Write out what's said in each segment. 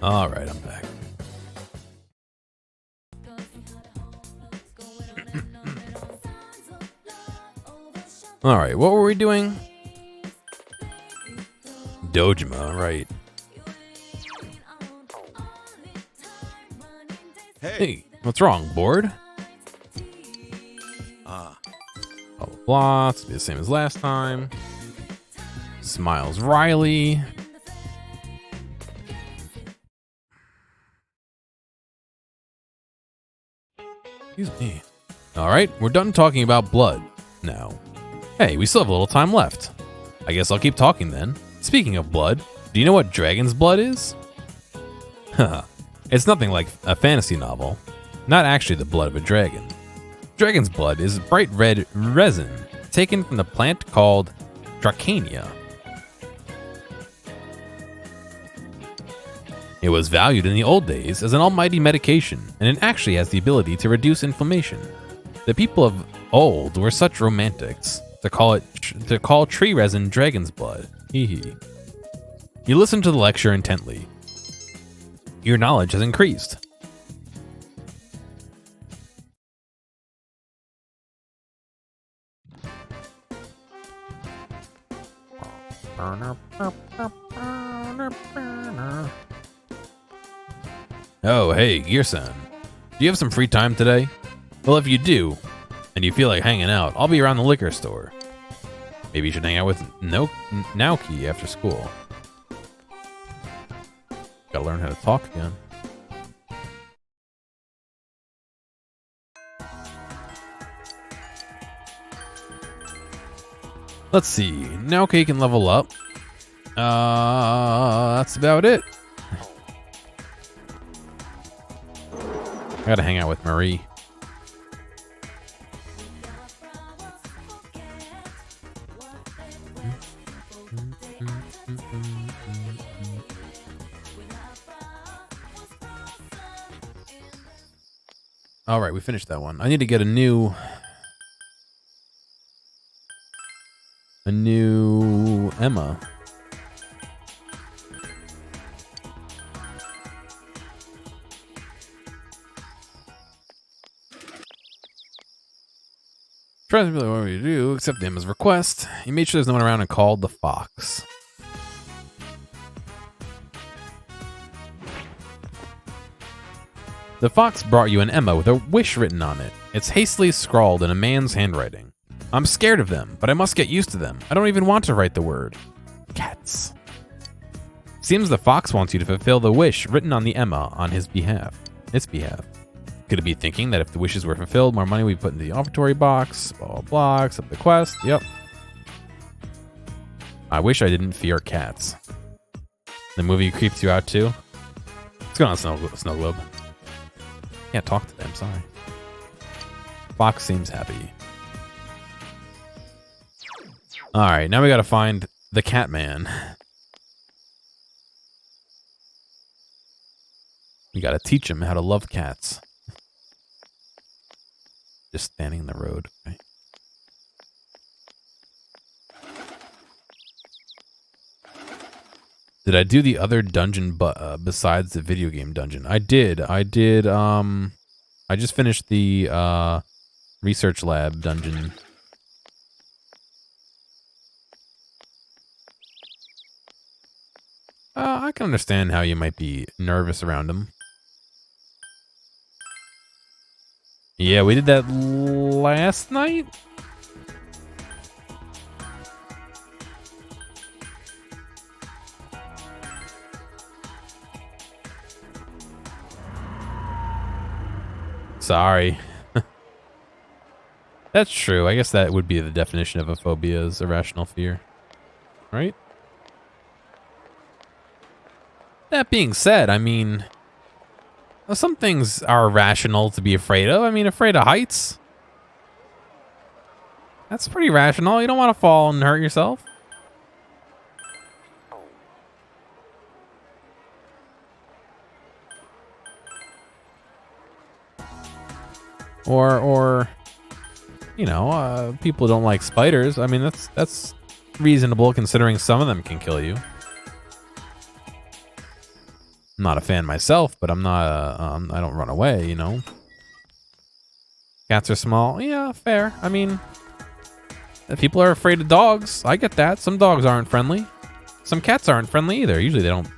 All right, I'm back. All right, what were we doing? Dojima, right. Hey, what's wrong, bored? Blah, blah, blah. It's be the same as last time. Smiles Riley. Excuse me. All right, we're done talking about blood now. Hey, we still have a little time left. I guess I'll keep talking then. Speaking of blood, do you know what dragon's blood is? Haha, it's nothing like a fantasy novel. Not actually the blood of a dragon. Dragon's blood is bright red resin taken from the plant called Dracania. It was valued in the old days as an almighty medication, and it actually has the ability to reduce inflammation. The people of old were such romantics to call tree resin dragon's blood. Hee hee. You listen to the lecture intently. Your knowledge has increased. Oh, hey, Gear-san. Do you have some free time today? Well, if you do, and you feel like hanging out, I'll be around the liquor store. Maybe you should hang out with Naoki after school. Gotta learn how to talk again. Let's see. Naoki can level up. That's about it. I gotta hang out with Marie. All right, we finished that one. I need to get a new Emma. Tries to be like, what do you do? Accept Emma's request. He made sure there's no one around and called the fox. The fox brought you an Emma with a wish written on it. It's hastily scrawled in a man's handwriting. I'm scared of them, but I must get used to them. I don't even want to write the word. Cats. Seems the fox wants you to fulfill the wish written on the Emma on his behalf. Its behalf. Could it be thinking that if the wishes were fulfilled, more money we put in the offertory box? Blah, blah, blah. Accept the quest. Yep. I wish I didn't fear cats. The movie creeps you out too? What's going on, Snow Globe? Can't talk to them, sorry. Fox seems happy. Alright, now we gotta find the cat man. We gotta teach him how to love cats. Just standing in the road. Okay. Did I do the other dungeon besides the video game dungeon? I did. I just finished the research lab dungeon. I can understand how you might be nervous around him. Yeah, we did that last night? Sorry. That's true. I guess that would be the definition of a phobia, is irrational fear. Right? That being said, I mean, some things are rational to be afraid of. I mean, afraid of heights. That's pretty rational. You don't want to fall and hurt yourself. Or, you know, people don't like spiders. I mean, that's reasonable considering some of them can kill you. I'm not a fan myself, but I'm not. I don't run away, you know. Cats are small. Yeah, fair. I mean, people are afraid of dogs. I get that. Some dogs aren't friendly. Some cats aren't friendly either. Usually they don't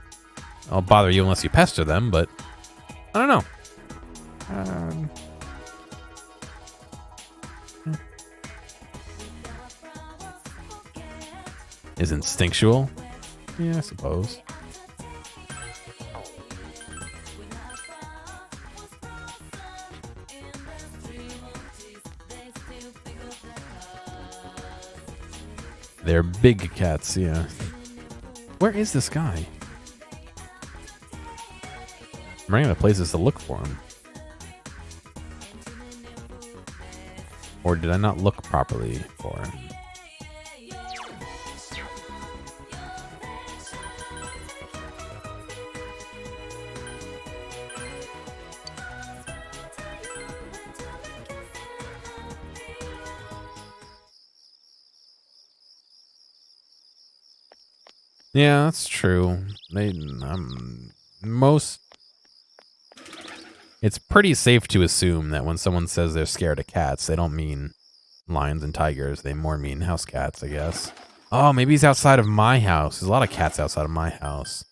bother you unless you pester them, but I don't know. Is instinctual? Yeah, I suppose. They're big cats, yeah. Where is this guy? I'm running out of places to look for him. Or did I not look properly for him? Yeah, that's true. It's pretty safe to assume that when someone says they're scared of cats, they don't mean lions and tigers. They more mean house cats, I guess. Oh, maybe he's outside of my house. There's a lot of cats outside of my house.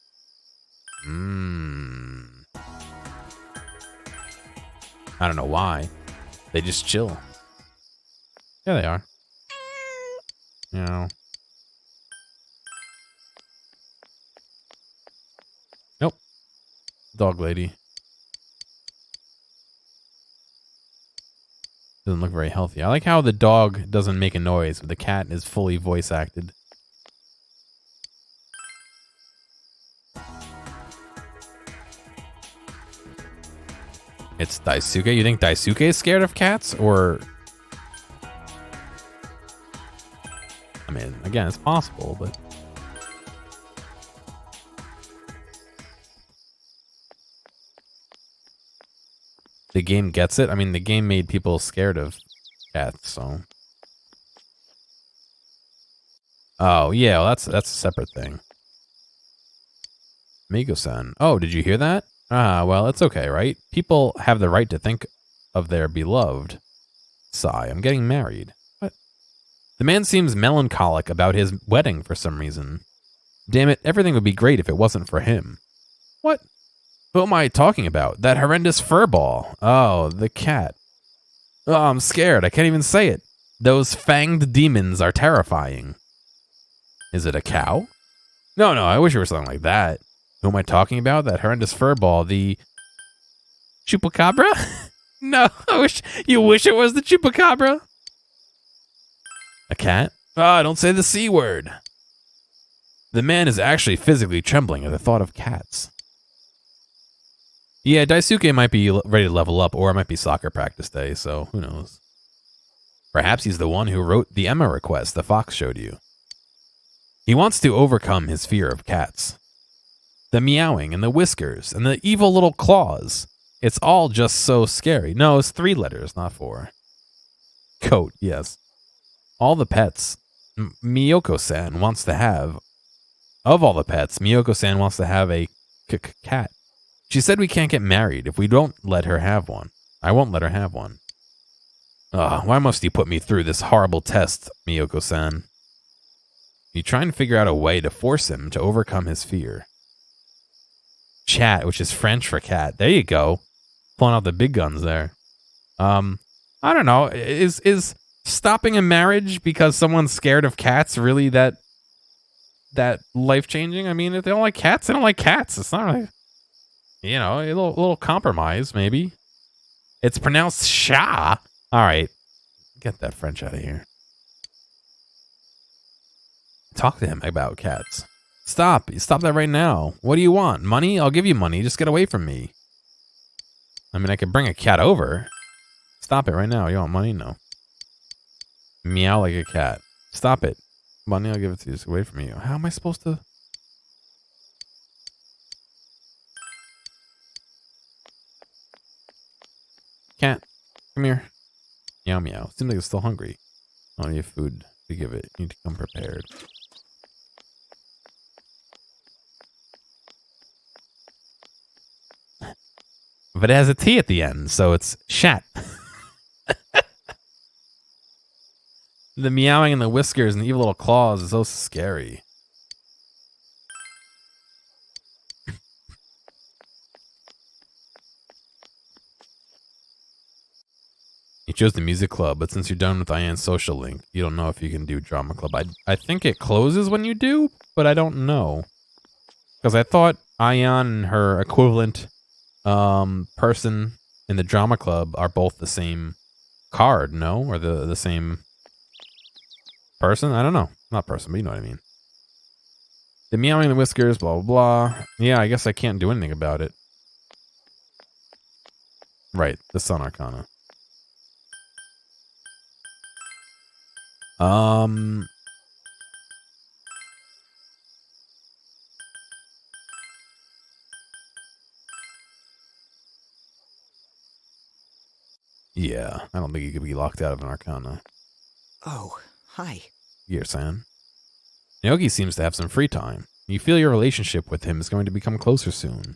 I don't know why. They just chill. Yeah, they are. You know. Nope. Dog lady. Doesn't look very healthy. I like how the dog doesn't make a noise, but the cat is fully voice acted. It's Daisuke? You think Daisuke is scared of cats? Or... I mean, again, it's possible, but... The game gets it? I mean, the game made people scared of cats, so... Oh, yeah, well, that's a separate thing. Migo-san. Oh, did you hear that? Ah, well, it's okay, right? People have the right to think of their beloved. Sigh, I'm getting married. What? The man seems melancholic about his wedding for some reason. Damn it, everything would be great if it wasn't for him. What? Who am I talking about? That horrendous furball. Oh, the cat. Oh, I'm scared. I can't even say it. Those fanged demons are terrifying. Is it a cow? No, I wish it were something like that. Who am I talking about? That horrendous furball. The chupacabra? No, you wish it was the chupacabra? A cat? Ah, don't say the C word. The man is actually physically trembling at the thought of cats. Yeah, Daisuke might be ready to level up, or it might be soccer practice day, so who knows. Perhaps he's the one who wrote the Emma request the fox showed you. He wants to overcome his fear of cats. The meowing and the whiskers and the evil little claws. It's all just so scary. No, it's 3 letters, not 4. Coat, yes. All the pets Miyoko-san wants to have. Of all the pets, Miyoko-san wants to have a cat. She said we can't get married if we don't let her have one. I won't let her have one. Ugh, why must you put me through this horrible test, Miyoko-san? You try and figure out a way to force him to overcome his fear. Chat, which is French for cat. There you go. Pulling out the big guns there. I don't know. Is stopping a marriage because someone's scared of cats really that life-changing? I mean, if they don't like cats, they don't like cats. It's not really... You know, a little compromise, maybe. It's pronounced Sha. All right. Get that French out of here. Talk to him about cats. Stop. Stop that right now. What do you want? Money? I'll give you money. Just get away from me. I mean, I could bring a cat over. Stop it right now. You want money? No. Meow like a cat. Stop it. Money, I'll give it to you. Just away from you. How am I supposed to... Cat, come here. Meow meow. Seems like it's still hungry. I don't need food to give it. You need to come prepared. but it has a T at the end, so it's shat. The meowing and the whiskers and the evil little claws is so scary. You chose the music club, but since you're done with Ian's social link, you don't know if you can do drama club. I think it closes when you do, but I don't know. Because I thought Ian and her equivalent person in the drama club are both the same card, no? Or the same person? I don't know. Not person, but you know what I mean. The meowing, the whiskers, blah, blah, blah. Yeah, I guess I can't do anything about it. Right, the Sun Arcana. Yeah, I don't think you could be locked out of an Arcana. Oh, hi. Gear-san. Naoki seems to have some free time. You feel your relationship with him is going to become closer soon.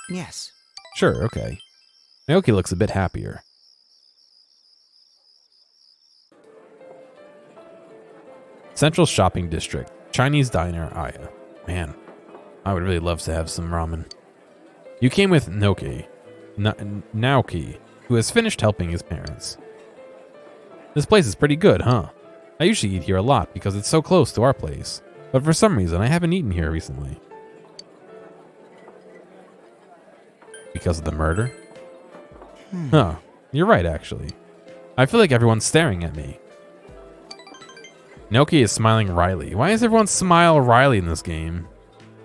Yes. Sure, okay. Naoki looks a bit happier. Central Shopping District. Chinese Diner, Aya. Man, I would really love to have some ramen. You came with Naoki, who has finished helping his parents. This place is pretty good, huh? I usually eat here a lot because it's so close to our place, but for some reason I haven't eaten here recently. Because of the murder? Huh, you're right actually. I feel like everyone's staring at me. Naoki is smiling wryly. Why is everyone smile wryly in this game?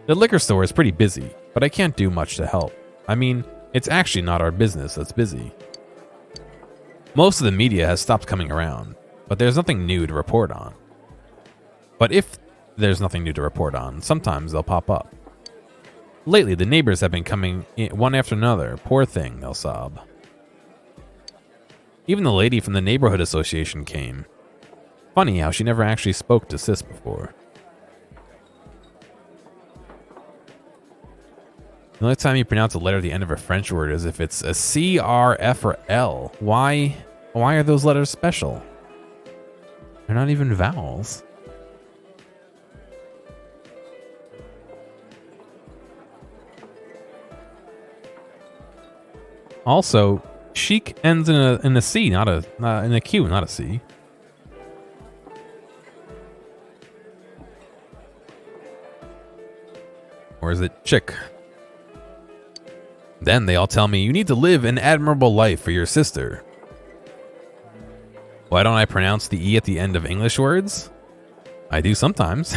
The liquor store is pretty busy, but I can't do much to help. I mean, it's actually not our business that's busy. Most of the media has stopped coming around, but there's nothing new to report on. But if there's nothing new to report on, sometimes they'll pop up. Lately, the neighbors have been coming in one after another. Poor thing, they'll sob. Even the lady from the neighborhood association came. Funny how she never actually spoke to Sis before. The only time you pronounce a letter at the end of a French word is if it's a C, R, F, or L. Why are those letters special? They're not even vowels. Also, chic ends in a C, not in a Q, not a C. Or is it chick? Then they all tell me you need to live an admirable life for your sister. Why don't I pronounce the E at the end of English words? I do sometimes.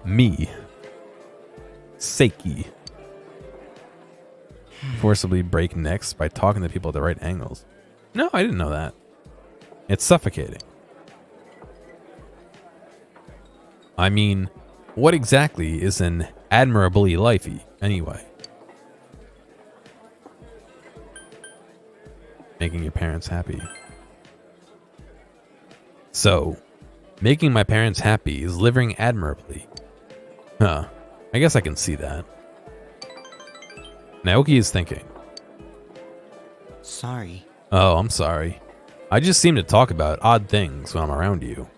Me. Seiki. Forcibly break necks by talking to people at the right angles. No, I didn't know that. It's suffocating. I mean, what exactly is an admirably lifey, anyway? Making your parents happy. So, making my parents happy is living admirably. Huh. I guess I can see that. Naoki is thinking. Sorry. Oh, I'm sorry. I just seem to talk about odd things when I'm around you.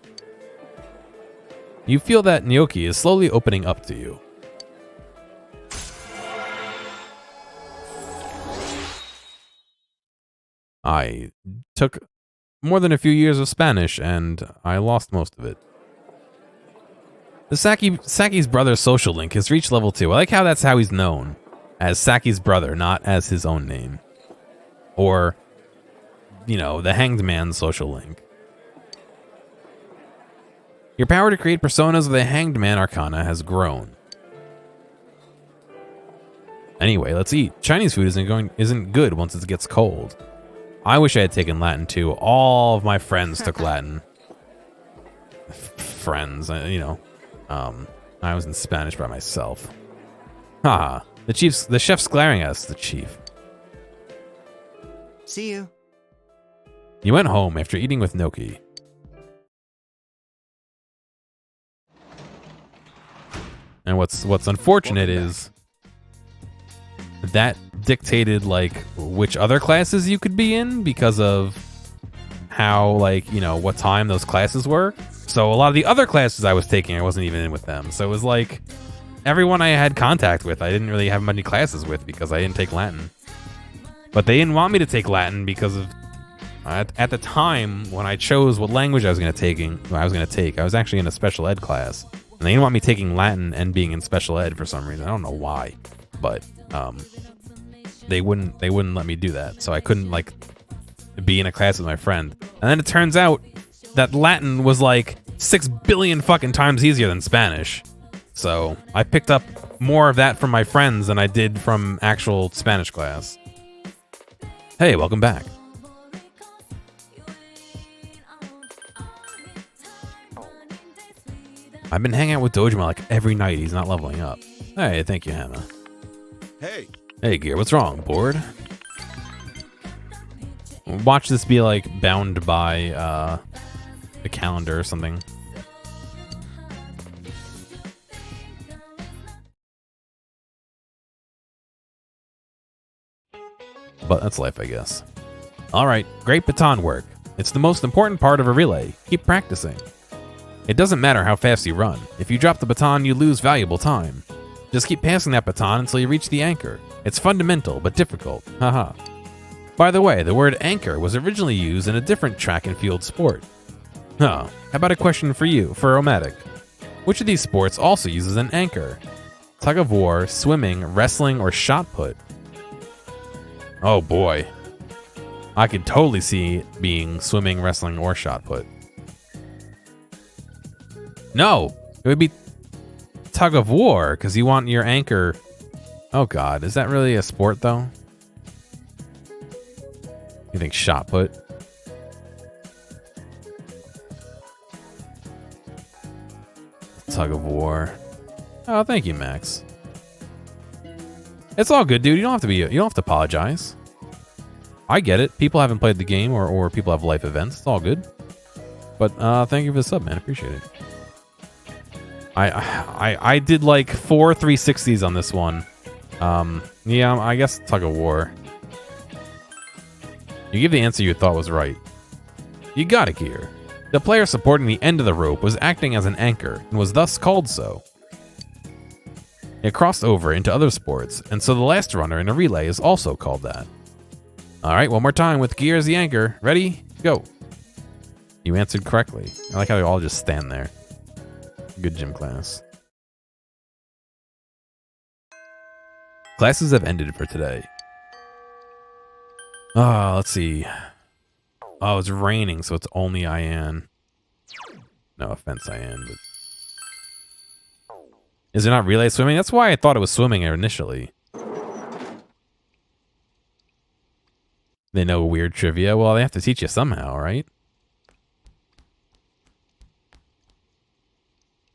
You feel that Naoki is slowly opening up to you. I took more than a few years of Spanish and I lost most of it. The Saki's brother social link has reached level 2. I like how that's how he's known. As Saki's brother, not as his own name. Or, you know, the Hanged Man social link. Your power to create personas of the Hanged Man Arcana has grown. Anyway, let's eat. Chinese food isn't good once it gets cold. I wish I had taken Latin too. All of my friends took Latin. Friends, you know. I was in Spanish by myself. Haha. The chef's glaring at us, the chief. See you. You went home after eating with Naoki. And what's unfortunate is that dictated like which other classes you could be in because of how, like, you know, what time those classes were. So a lot of the other classes I was taking, I wasn't even in with them. So it was like everyone I had contact with, I didn't really have many classes with because I didn't take Latin. But they didn't want me to take Latin because of at the time when I chose what language I was going to take, I was actually in a special ed class, and they didn't want me taking Latin and being in special ed for some reason. I don't know why, but they wouldn't let me do that. So I couldn't like be in a class with my friend. And then it turns out that Latin was like 6 billion fucking times easier than Spanish. So I picked up more of that from my friends than I did from actual Spanish class. Hey, welcome back. I've been hanging out with Dojima like every night. He's not leveling up. Hey, thank you, Hannah. Hey, Gear, what's wrong? Bored? Watch this be like bound by a calendar or something. But that's life, I guess. Alright, great baton work. It's the most important part of a relay. Keep practicing. It doesn't matter how fast you run. If you drop the baton, you lose valuable time. Just keep passing that baton until you reach the anchor. It's fundamental, but difficult. Haha. By the way, the word anchor was originally used in a different track and field sport. Huh. How about a question for you, for Gearomatic? Which of these sports also uses an anchor? Tug of war, swimming, wrestling, or shot put? Oh boy. I could totally see it being swimming, wrestling, or shot put. No, it would be tug of war, because you want your anchor. Oh god, is that really a sport though? You think shot put? Tug of war. Oh, thank you, Max. It's all good, dude. You don't have to apologize. I get it. People haven't played the game or people have life events. It's all good. But thank you for the sub, man. Appreciate it. I did like 4 360s on this one. Yeah, I guess tug of war. You give the answer you thought was right. You got it, Gear. The player supporting the end of the rope was acting as an anchor and was thus called so. It crossed over into other sports, and so the last runner in a relay is also called that. Alright, one more time with Gear as the anchor. Ready? Go. You answered correctly. I like how they all just stand there. Good gym class. Classes have ended for today. Let's see. Oh, it's raining, so it's only Ian. No offense, Ian, but... Is it not relay swimming? That's why I thought it was swimming initially. They know weird trivia? Well, they have to teach you somehow, right?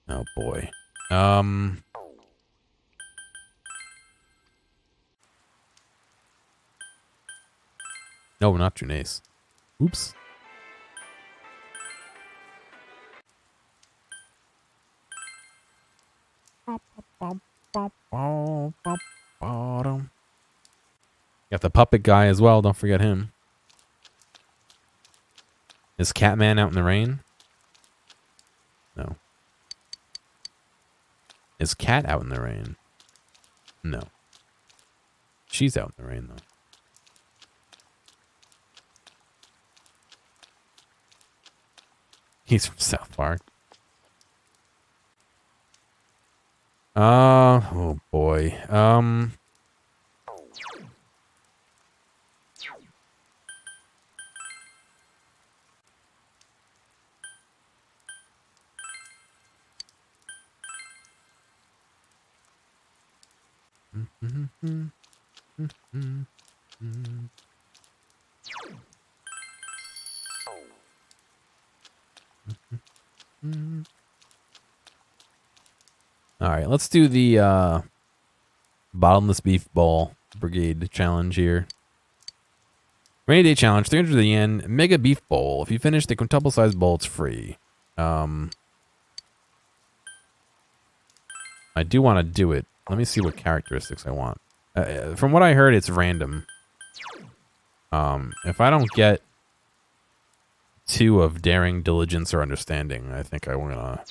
Oh, boy. No, not Junace. Oops. Got the puppet guy as well. Don't forget him. Is Catman out in the rain? No. Is Cat out in the rain? No. She's out in the rain, though. He's from South Park. Oh boy. All right, let's do the bottomless beef bowl brigade challenge here. Rainy day challenge, 300 yen, mega beef bowl. If you finish the quintuple size bowl, it's free. I do want to do it. Let me see what characteristics I want. From what I heard, it's random. If I don't get 2 of daring, diligence, or understanding, I think I'm gonna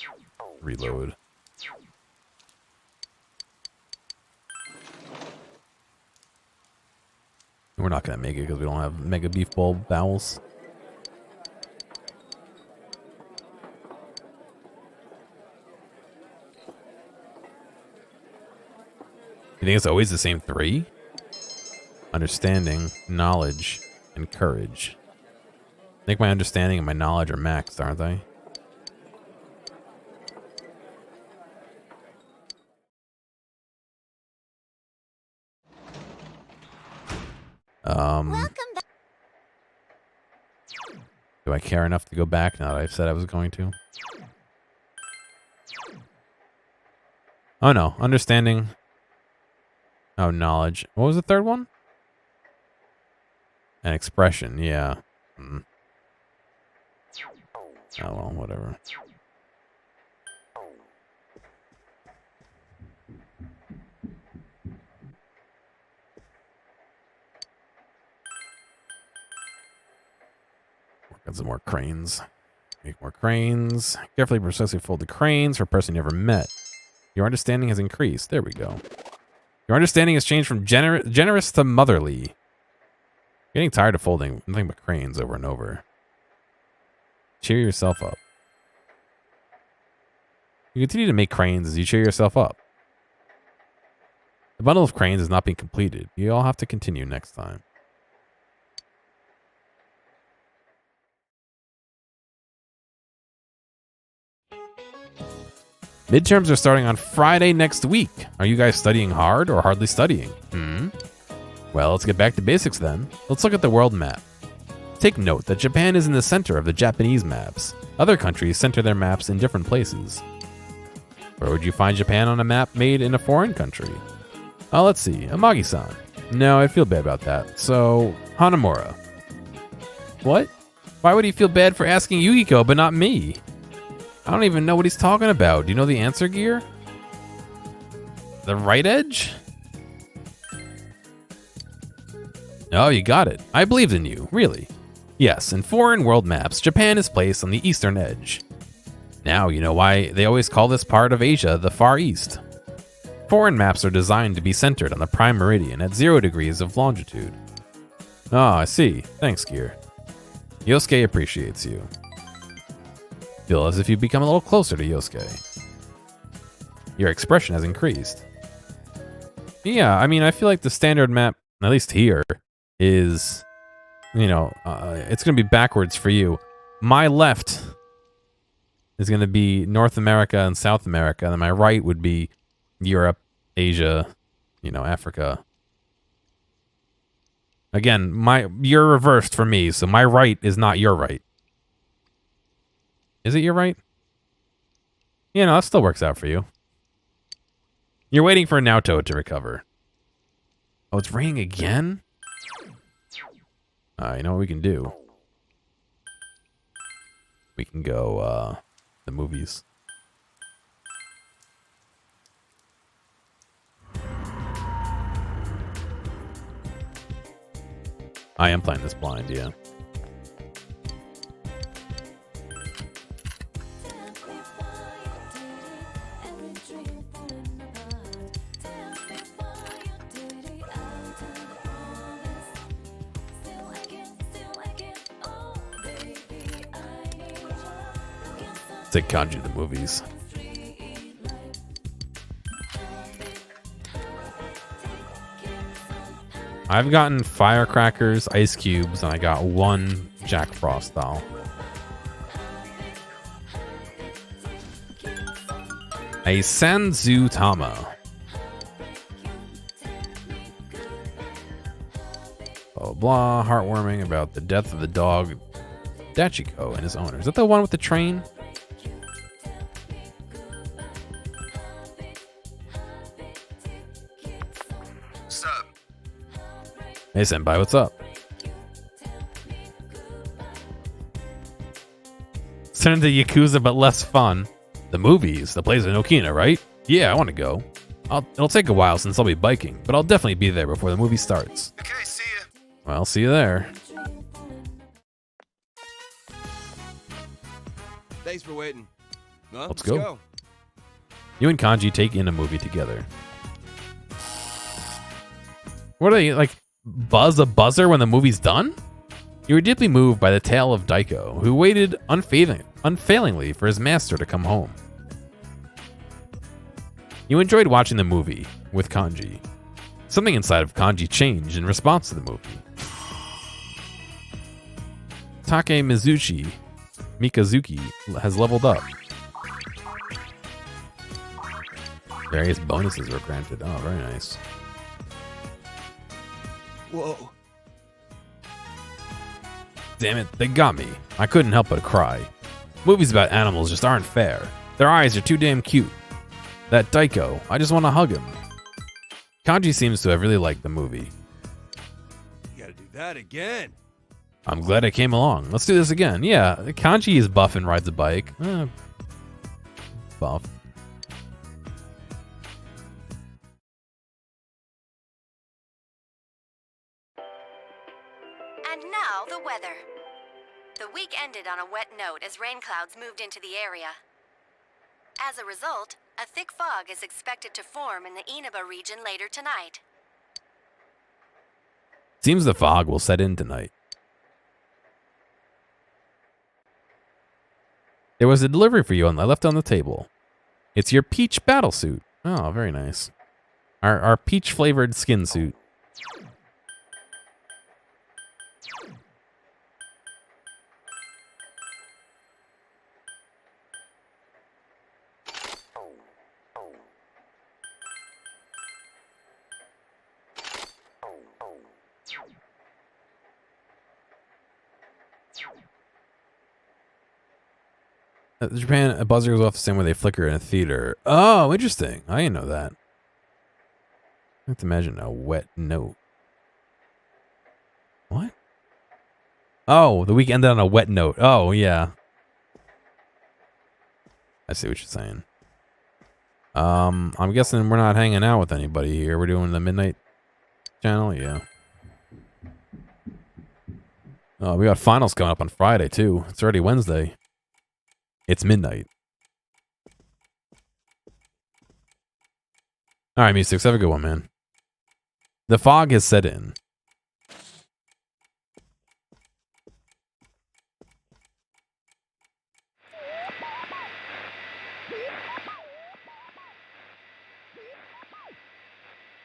reload. We're not gonna make it because we don't have mega beef bowl bowels. You think it's always the same 3? Understanding, knowledge, and courage. I think my understanding and my knowledge are maxed, aren't they? Welcome back. Do I care enough to go back now that I've said I was going to? Oh no, understanding. Oh, knowledge. What was the third one? An expression, yeah. Oh well, whatever. Work on some more cranes. Make more cranes. Carefully, precisely fold the cranes for a person you never met. Your understanding has increased. There we go. Your understanding has changed from generous to motherly. Getting tired of folding nothing but cranes over and over. Cheer yourself up. You continue to make cranes as you cheer yourself up. The bundle of cranes is not being completed. You all have to continue next time. Midterms are starting on Friday next week. Are you guys studying hard or hardly studying? Well, let's get back to basics then. Let's look at the world map. Take note that Japan is in the center of the Japanese maps. Other countries center their maps in different places. Where would you find Japan on a map made in a foreign country? Oh, let's see. Amagi-san. No, I feel bad about that. So, Hanamura. What? Why would he feel bad for asking Yukiko but not me? I don't even know what he's talking about. Do you know the answer, Gear? The right edge? Oh, you got it. I believed in you, really. Yes, in foreign world maps, Japan is placed on the eastern edge. Now you know why they always call this part of Asia the Far East. Foreign maps are designed to be centered on the prime meridian at 0 degrees of longitude. Oh, I see. Thanks, Gear. Yosuke appreciates you. Feel as if you've become a little closer to Yosuke. Your expression has increased. Yeah, I mean, I feel like the standard map, at least here, is, you know, it's going to be backwards for you. My left is going to be North America and South America, and then my right would be Europe, Asia, you know, Africa. Again, you're reversed for me, so my right is not your right. Is it your right? Yeah, no, that still works out for you. You're waiting for Naoto to recover. Oh, it's raining again? You know what we can do? We can go, the movies. I am playing this blind, yeah. Take Kanji the movies. I've gotten firecrackers, ice cubes, and I got 1 Jack Frost doll. A Sanzu Tama. Blah, blah, heartwarming about the death of the dog Dachiko and his owner. Is that the one with the train? Hey, Senpai, what's up? It's turned into Yakuza, but less fun. The movies, the place in Okina, right? Yeah, I want to go. It'll take a while since I'll be biking, but I'll definitely be there before the movie starts. Okay, see ya. Well, see you there. Thanks for waiting. Well, Let's go. You and Kanji take in a movie together. What are they, like, buzz a buzzer when the movie's done? You were deeply moved by the tale of Daiko, who waited unfailingly for his master to come home. You enjoyed watching the movie with Kanji. Something inside of Kanji changed in response to the movie. Take Mikazuki has leveled up. Various bonuses were granted. Oh, very nice. Whoa. Damn it, they got me. I couldn't help but cry. Movies about animals just aren't fair. Their eyes are too damn cute. That Daiko, I just want to hug him. Kanji seems to have really liked the movie. You gotta do that again. I'm glad I came along. Let's do this again. Yeah, Kanji is buff and rides a bike. Buff. And now the weather. The week ended on a wet note as rain clouds moved into the area. As a result, a thick fog is expected to form in the Inaba region later tonight. Seems the fog will set in tonight. There was a delivery for you I left on the table. It's your peach battle suit. Oh, very nice. Our peach flavored skin suit. Japan, a buzzer goes off the same way they flicker in a theater. Oh, interesting. I didn't know that. I have to imagine a wet note. What? Oh, the week ended on a wet note. Oh, yeah. I see what you're saying. I'm guessing we're not hanging out with anybody here. We're doing the midnight channel, yeah. Oh, we got finals coming up on Friday too. It's already Wednesday. It's midnight. All right, Meeseeks, have a good one, man. The fog has set in.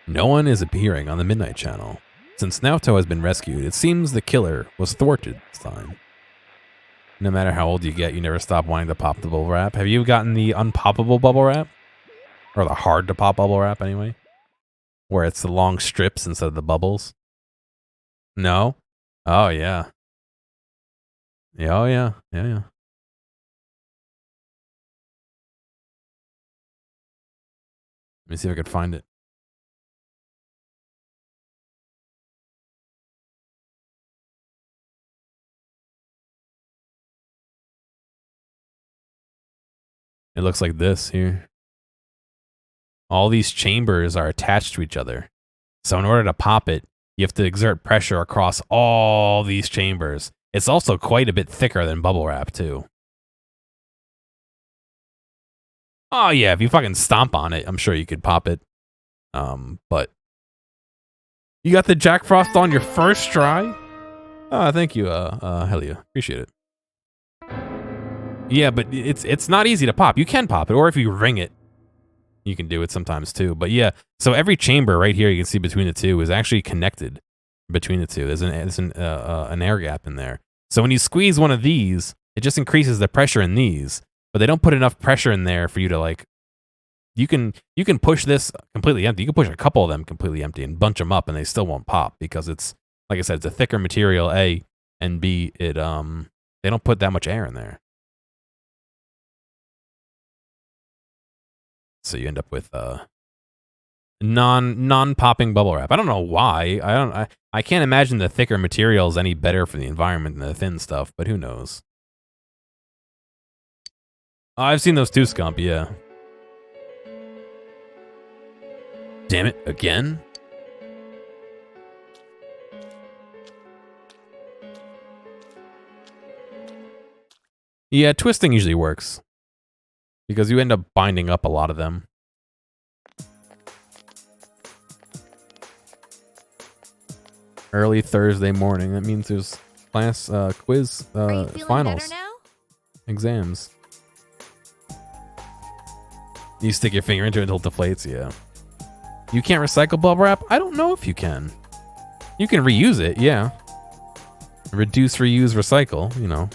No one is appearing on the Midnight Channel. Since Naoto has been rescued, it seems the killer was thwarted this time. No matter how old you get, you never stop wanting to pop the bubble wrap. Have you gotten the unpoppable bubble wrap? Or the hard to pop bubble wrap, anyway? Where it's the long strips instead of the bubbles? No? Oh, yeah. Yeah, oh, yeah. Yeah, yeah. Let me see if I can find it. It looks like this here. All these chambers are attached to each other. So in order to pop it, you have to exert pressure across all these chambers. It's also quite a bit thicker than bubble wrap, too. Oh, yeah, if you fucking stomp on it, I'm sure you could pop it. But you got the Jack Frost on your first try? Thank you, Helia. Appreciate it. Yeah, but it's not easy to pop. You can pop it, or if you ring it, you can do it sometimes too. But yeah, so every chamber right here you can see between the two is actually connected between the two. There's an air gap in there. So when you squeeze one of these, it just increases the pressure in these, but they don't put enough pressure in there for you to like. You can push this completely empty. You can push a couple of them completely empty and bunch them up, and they still won't pop because it's, like I said, it's a thicker material. A and B, they don't put that much air in there. So you end up with non-popping bubble wrap. I don't know why. I can't imagine the thicker material is any better for the environment than the thin stuff, but who knows? I've seen those too, Scump, yeah. Damn it, again? Yeah, twisting usually works. Because you end up binding up a lot of them. Early Thursday morning. That means there's class quiz Are you feeling finals. better now? Exams. You stick your finger into it until it deflates, yeah. You can't recycle bubble wrap? I don't know if you can. You can reuse it, yeah. Reduce, reuse, recycle, you know.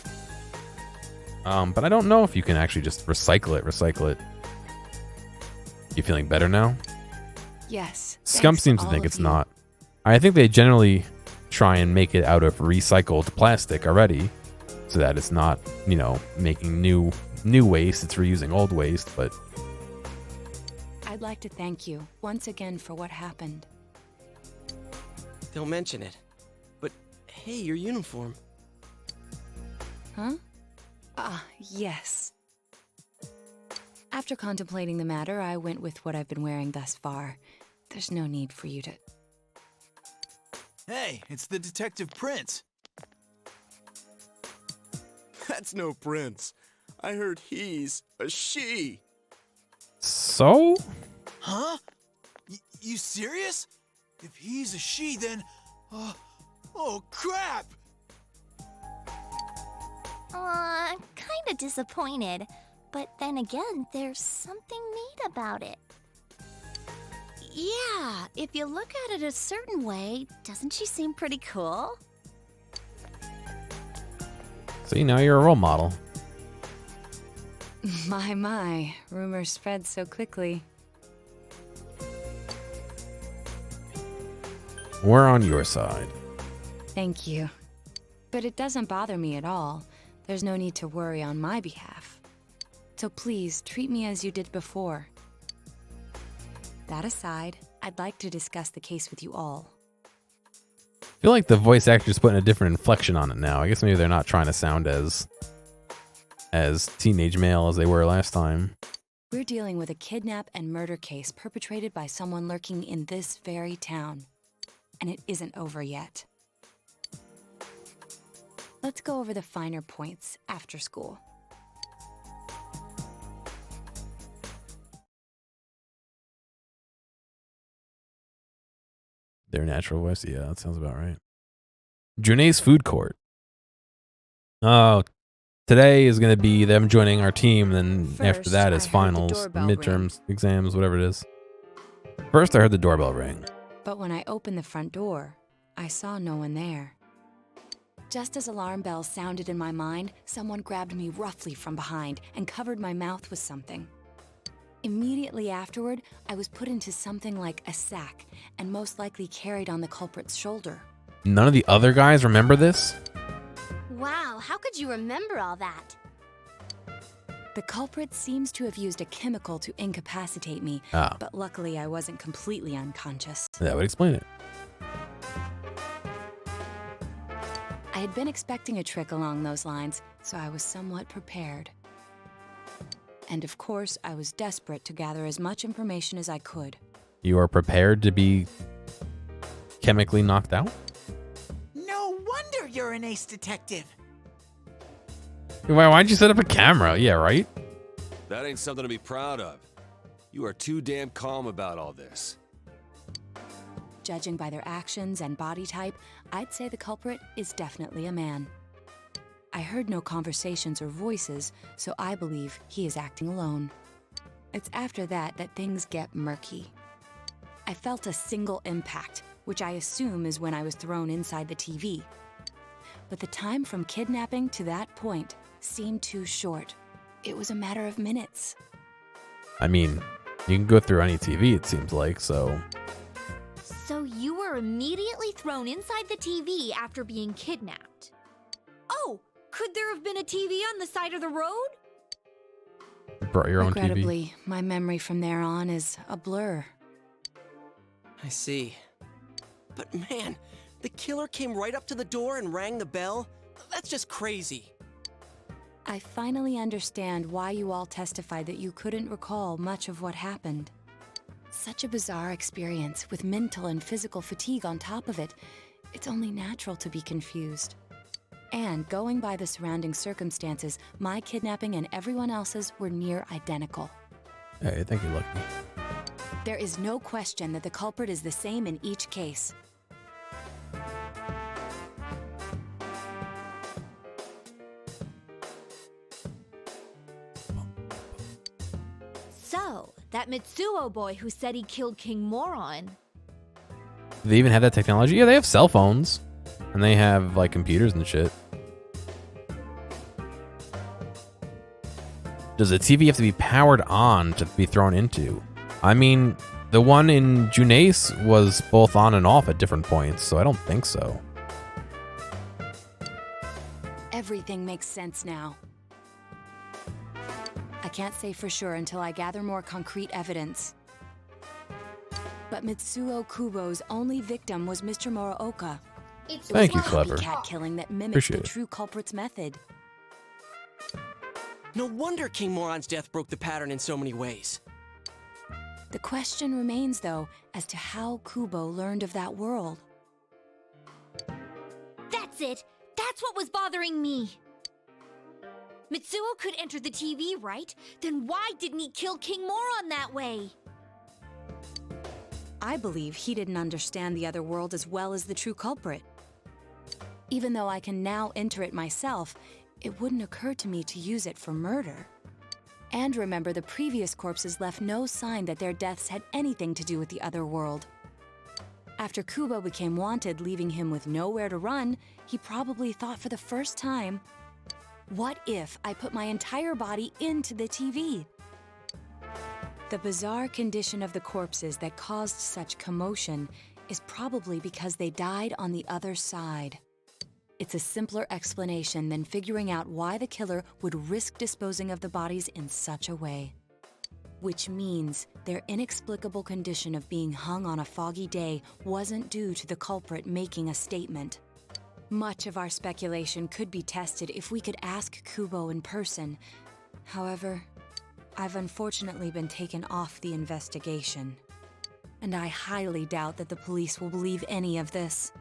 But I don't know if you can actually just recycle it. You feeling better now? Yes. Scump seems to think it's not. I think they generally try and make it out of recycled plastic already, so that it's not, you know, making new waste. It's reusing old waste, but I'd like to thank you once again for what happened. Don't mention it. But hey, your uniform. Huh? Yes. After contemplating the matter, I went with what I've been wearing thus far. There's no need for you to... Hey, it's the Detective Prince. That's no prince. I heard he's a she. so? Huh? You serious? If he's a she, then... oh, crap! Kinda disappointed. But then again, there's something neat about it. Yeah, if you look at it a certain way, doesn't she seem pretty cool? See, now you're a role model. My, rumors spread so quickly. We're on your side. Thank you. But it doesn't bother me at all. There's no need to worry on my behalf. So please, treat me as you did before. That aside, I'd like to discuss the case with you all. I feel like the voice actor's putting a different inflection on it now. I guess maybe they're not trying to sound as teenage male as they were last time. We're dealing with a kidnap and murder case perpetrated by someone lurking in this very town. And it isn't over yet. Let's go over the finer points after school. Their natural voice? Yeah, that sounds about right. June's Food Court. Oh, today is going to be them joining our team, then after First, that I is heard the finals, doorbell midterms, exams, whatever it is. First, I heard the doorbell ring. But when I opened the front door, I saw no one there. Just as alarm bells sounded in my mind, someone grabbed me roughly from behind and covered my mouth with something. Immediately afterward, I was put into something like a sack and most likely carried on the culprit's shoulder. None of the other guys remember this? Wow, how could you remember all that? The culprit seems to have used a chemical to incapacitate me, but luckily I wasn't completely unconscious. That would explain it. I had been expecting a trick along those lines, so I was somewhat prepared. And of course, I was desperate to gather as much information as I could. You are prepared to be chemically knocked out? No wonder you're an ace detective. Why'd you set up a camera? Yeah, right? That ain't something to be proud of. You are too damn calm about all this. Judging by their actions and body type, I'd say the culprit is definitely a man. I heard no conversations or voices, so I believe he is acting alone. It's after that that things get murky. I felt a single impact, which I assume is when I was thrown inside the TV. But the time from kidnapping to that point seemed too short. It was a matter of minutes. I mean, you can go through any TV, it seems like, so... So you were immediately thrown inside the TV after being kidnapped. Oh, could there have been a TV on the side of the road? You brought your own TV. Regrettably, my memory from there on is a blur. I see. But man, the killer came right up to the door and rang the bell? That's just crazy. I finally understand why you all testified that you couldn't recall much of what happened. Such a bizarre experience with mental and physical fatigue on top of it. It's only natural to be confused. And going by the surrounding circumstances, my kidnapping and everyone else's were near identical. Hey, I think you're lucky. There is no question that the culprit is the same in each case. So, that Mitsuo boy who said he killed King Moron. Do they even have that technology? Yeah, they have cell phones. And they have, like, computers and shit. Does the TV have to be powered on to be thrown into? I mean, the one in Junace was both on and off at different points, so I don't think so. Everything makes sense now. I can't say for sure until I gather more concrete evidence. But Mitsuo Kubo's only victim was Mr. Muraoka. It's Thank you, not Clever. Cat killing that mimics Appreciate the it. true culprit's method. No wonder King Moron's death broke the pattern in so many ways. The question remains, though, as to how Kubo learned of that world. That's it! That's what was bothering me! Mitsuo could enter the TV, right? Then why didn't he kill King Moron that way? I believe he didn't understand the other world as well as the true culprit. Even though I can now enter it myself, it wouldn't occur to me to use it for murder. And remember, the previous corpses left no sign that their deaths had anything to do with the other world. After Kubo became wanted, leaving him with nowhere to run, he probably thought for the first time, what if I put my entire body into the TV? The bizarre condition of the corpses that caused such commotion is probably because they died on the other side. It's a simpler explanation than figuring out why the killer would risk disposing of the bodies in such a way. Which means their inexplicable condition of being hung on a foggy day wasn't due to the culprit making a statement. Much of our speculation could be tested if we could ask Kubo in person. However, I've unfortunately been taken off the investigation. And I highly doubt that the police will believe any of this.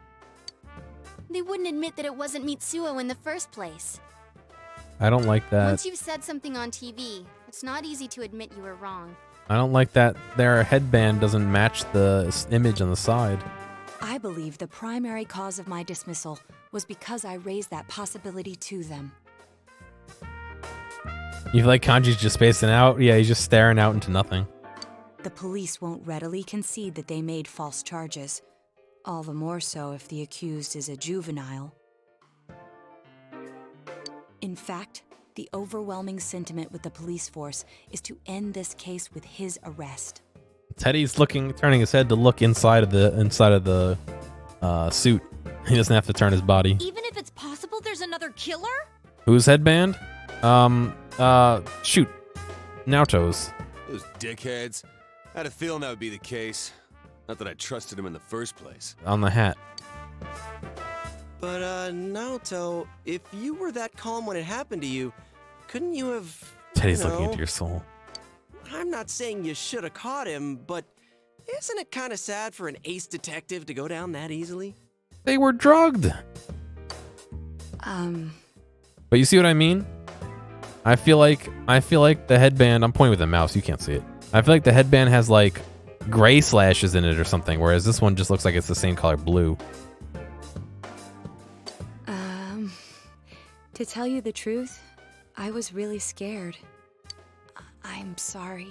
They wouldn't admit that it wasn't Mitsuo in the first place. I don't like that. Once you've said something on TV, it's not easy to admit you were wrong. I don't like that their headband doesn't match the image on the side. I believe the primary cause of my dismissal was because I raised that possibility to them. You feel like Kanji's just spacing out? Yeah, he's just staring out into nothing. The police won't readily concede that they made false charges. All the more so if the accused is a juvenile. In fact, the overwhelming sentiment with the police force is to end this case with his arrest. Teddy's turning his head to look inside of the suit. He doesn't have to turn his body. Even if it's possible there's another killer? Whose headband? Shoot. Naoto's. Those dickheads. I had a feeling that would be the case. Not that I trusted him in the first place. On the hat. But, Naoto, if you were that calm when it happened to you, couldn't you have, Teddy's looking into your soul. I'm not saying you should have caught him, but isn't it kind of sad for an ace detective to go down that easily? They were drugged. But you see what I mean? I feel like the headband, I'm pointing with a mouse, you can't see it. I feel like the headband has like gray slashes in it or something, whereas this one just looks like it's the same color, blue. To tell you the truth, I was really scared. I'm sorry.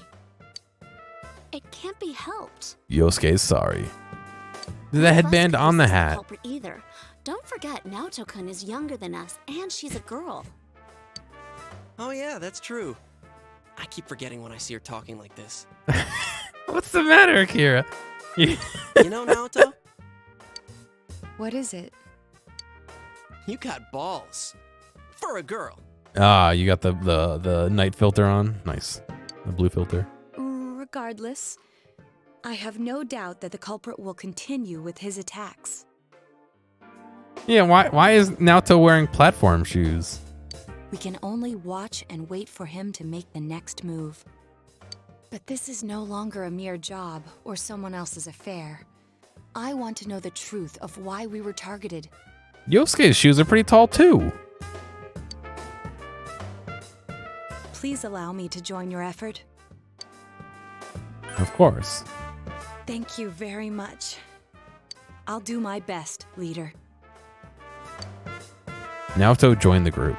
It can't be helped. Yosuke's sorry. The headband on the hat. Culprit either. Don't forget, Naoto-kun is younger than us, and she's a girl. Oh yeah, that's true. I keep forgetting when I see her talking like this. What's the matter, Akira? You know, Naoto, What is it? you got balls. For a girl. Ah, you got the night filter on. Nice. The blue filter. Regardless, I have no doubt that the culprit will continue with his attacks. Yeah, why is Naoto wearing platform shoes? We can only watch and wait for him to make the next move. But this is no longer a mere job or someone else's affair. I want to know the truth of why we were targeted. Yosuke's shoes are pretty tall too. Please allow me to join your effort. Of course. Thank you very much. I'll do my best, leader. Naoto joined the group.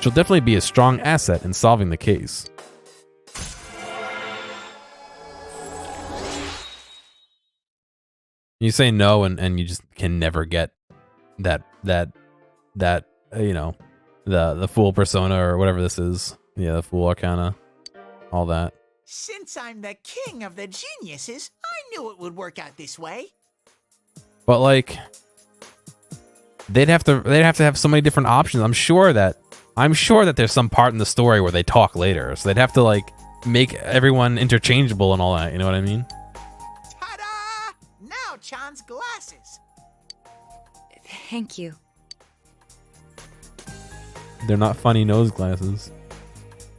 She'll definitely be a strong asset in solving the case. You say no and you just can never get that you know, the fool persona or whatever this is. Yeah, the fool arcana. All that. Since I'm the king of the geniuses, I knew it would work out this way. But like they'd have to have so many different options. I'm sure that there's some part in the story where they talk later. So they'd have to like make everyone interchangeable and all that, you know what I mean? Ta-da! Now Chan's glasses. Thank you. They're not funny nose glasses.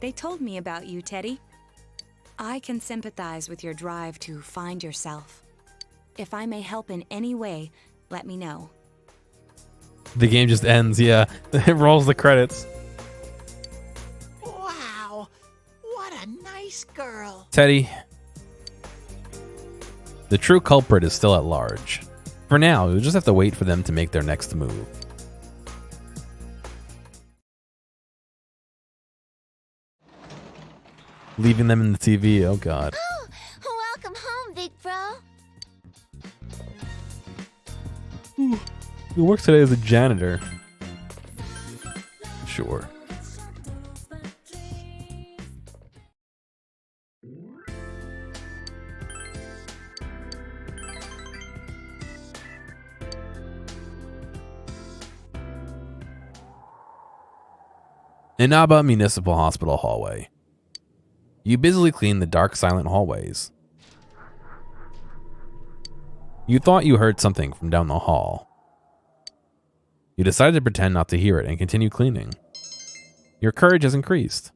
They told me about you, Teddy. I can sympathize with your drive to find yourself. If I may help in any way, let me know. The game just ends, yeah. It rolls the credits. Wow, what a nice girl. Teddy, the true culprit is still at large. For now, you'll just have to wait for them to make their next move. Leaving them in the TV, oh god. Oh, welcome home, big bro. He works today as a janitor. Sure. Inaba Municipal Hospital hallway. You busily clean the dark, silent hallways. You thought you heard something from down the hall. You decided to pretend not to hear it and continue cleaning. Your courage has increased.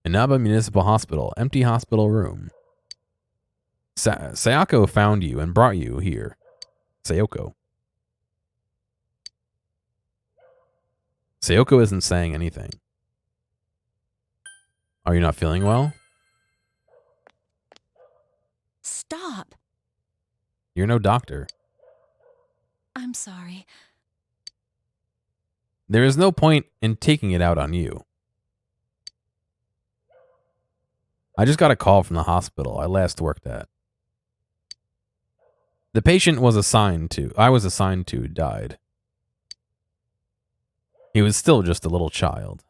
Inaba Municipal Hospital, empty hospital room. Sayako found you and brought you here. Sayoko. Sayoko isn't saying anything. Are you not feeling well? Stop. You're no doctor. I'm sorry. There is no point in taking it out on you. I just got a call from the hospital I last worked at. The patient I was assigned to died. He was still just a little child.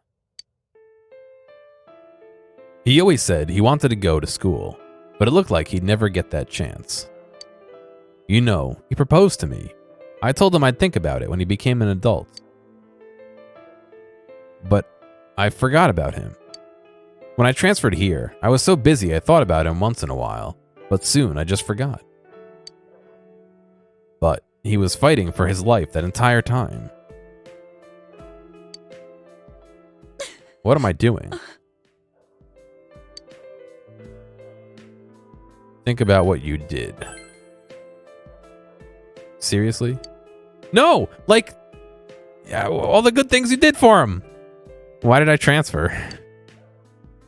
He always said he wanted to go to school, but it looked like he'd never get that chance. You know, he proposed to me. I told him I'd think about it when he became an adult. But I forgot about him. When I transferred here, I was so busy I thought about him once in a while, but soon I just forgot. But he was fighting for his life that entire time. What am I doing? Think about what you did. Seriously? No! Like, yeah, all the good things you did for him! Why did I transfer?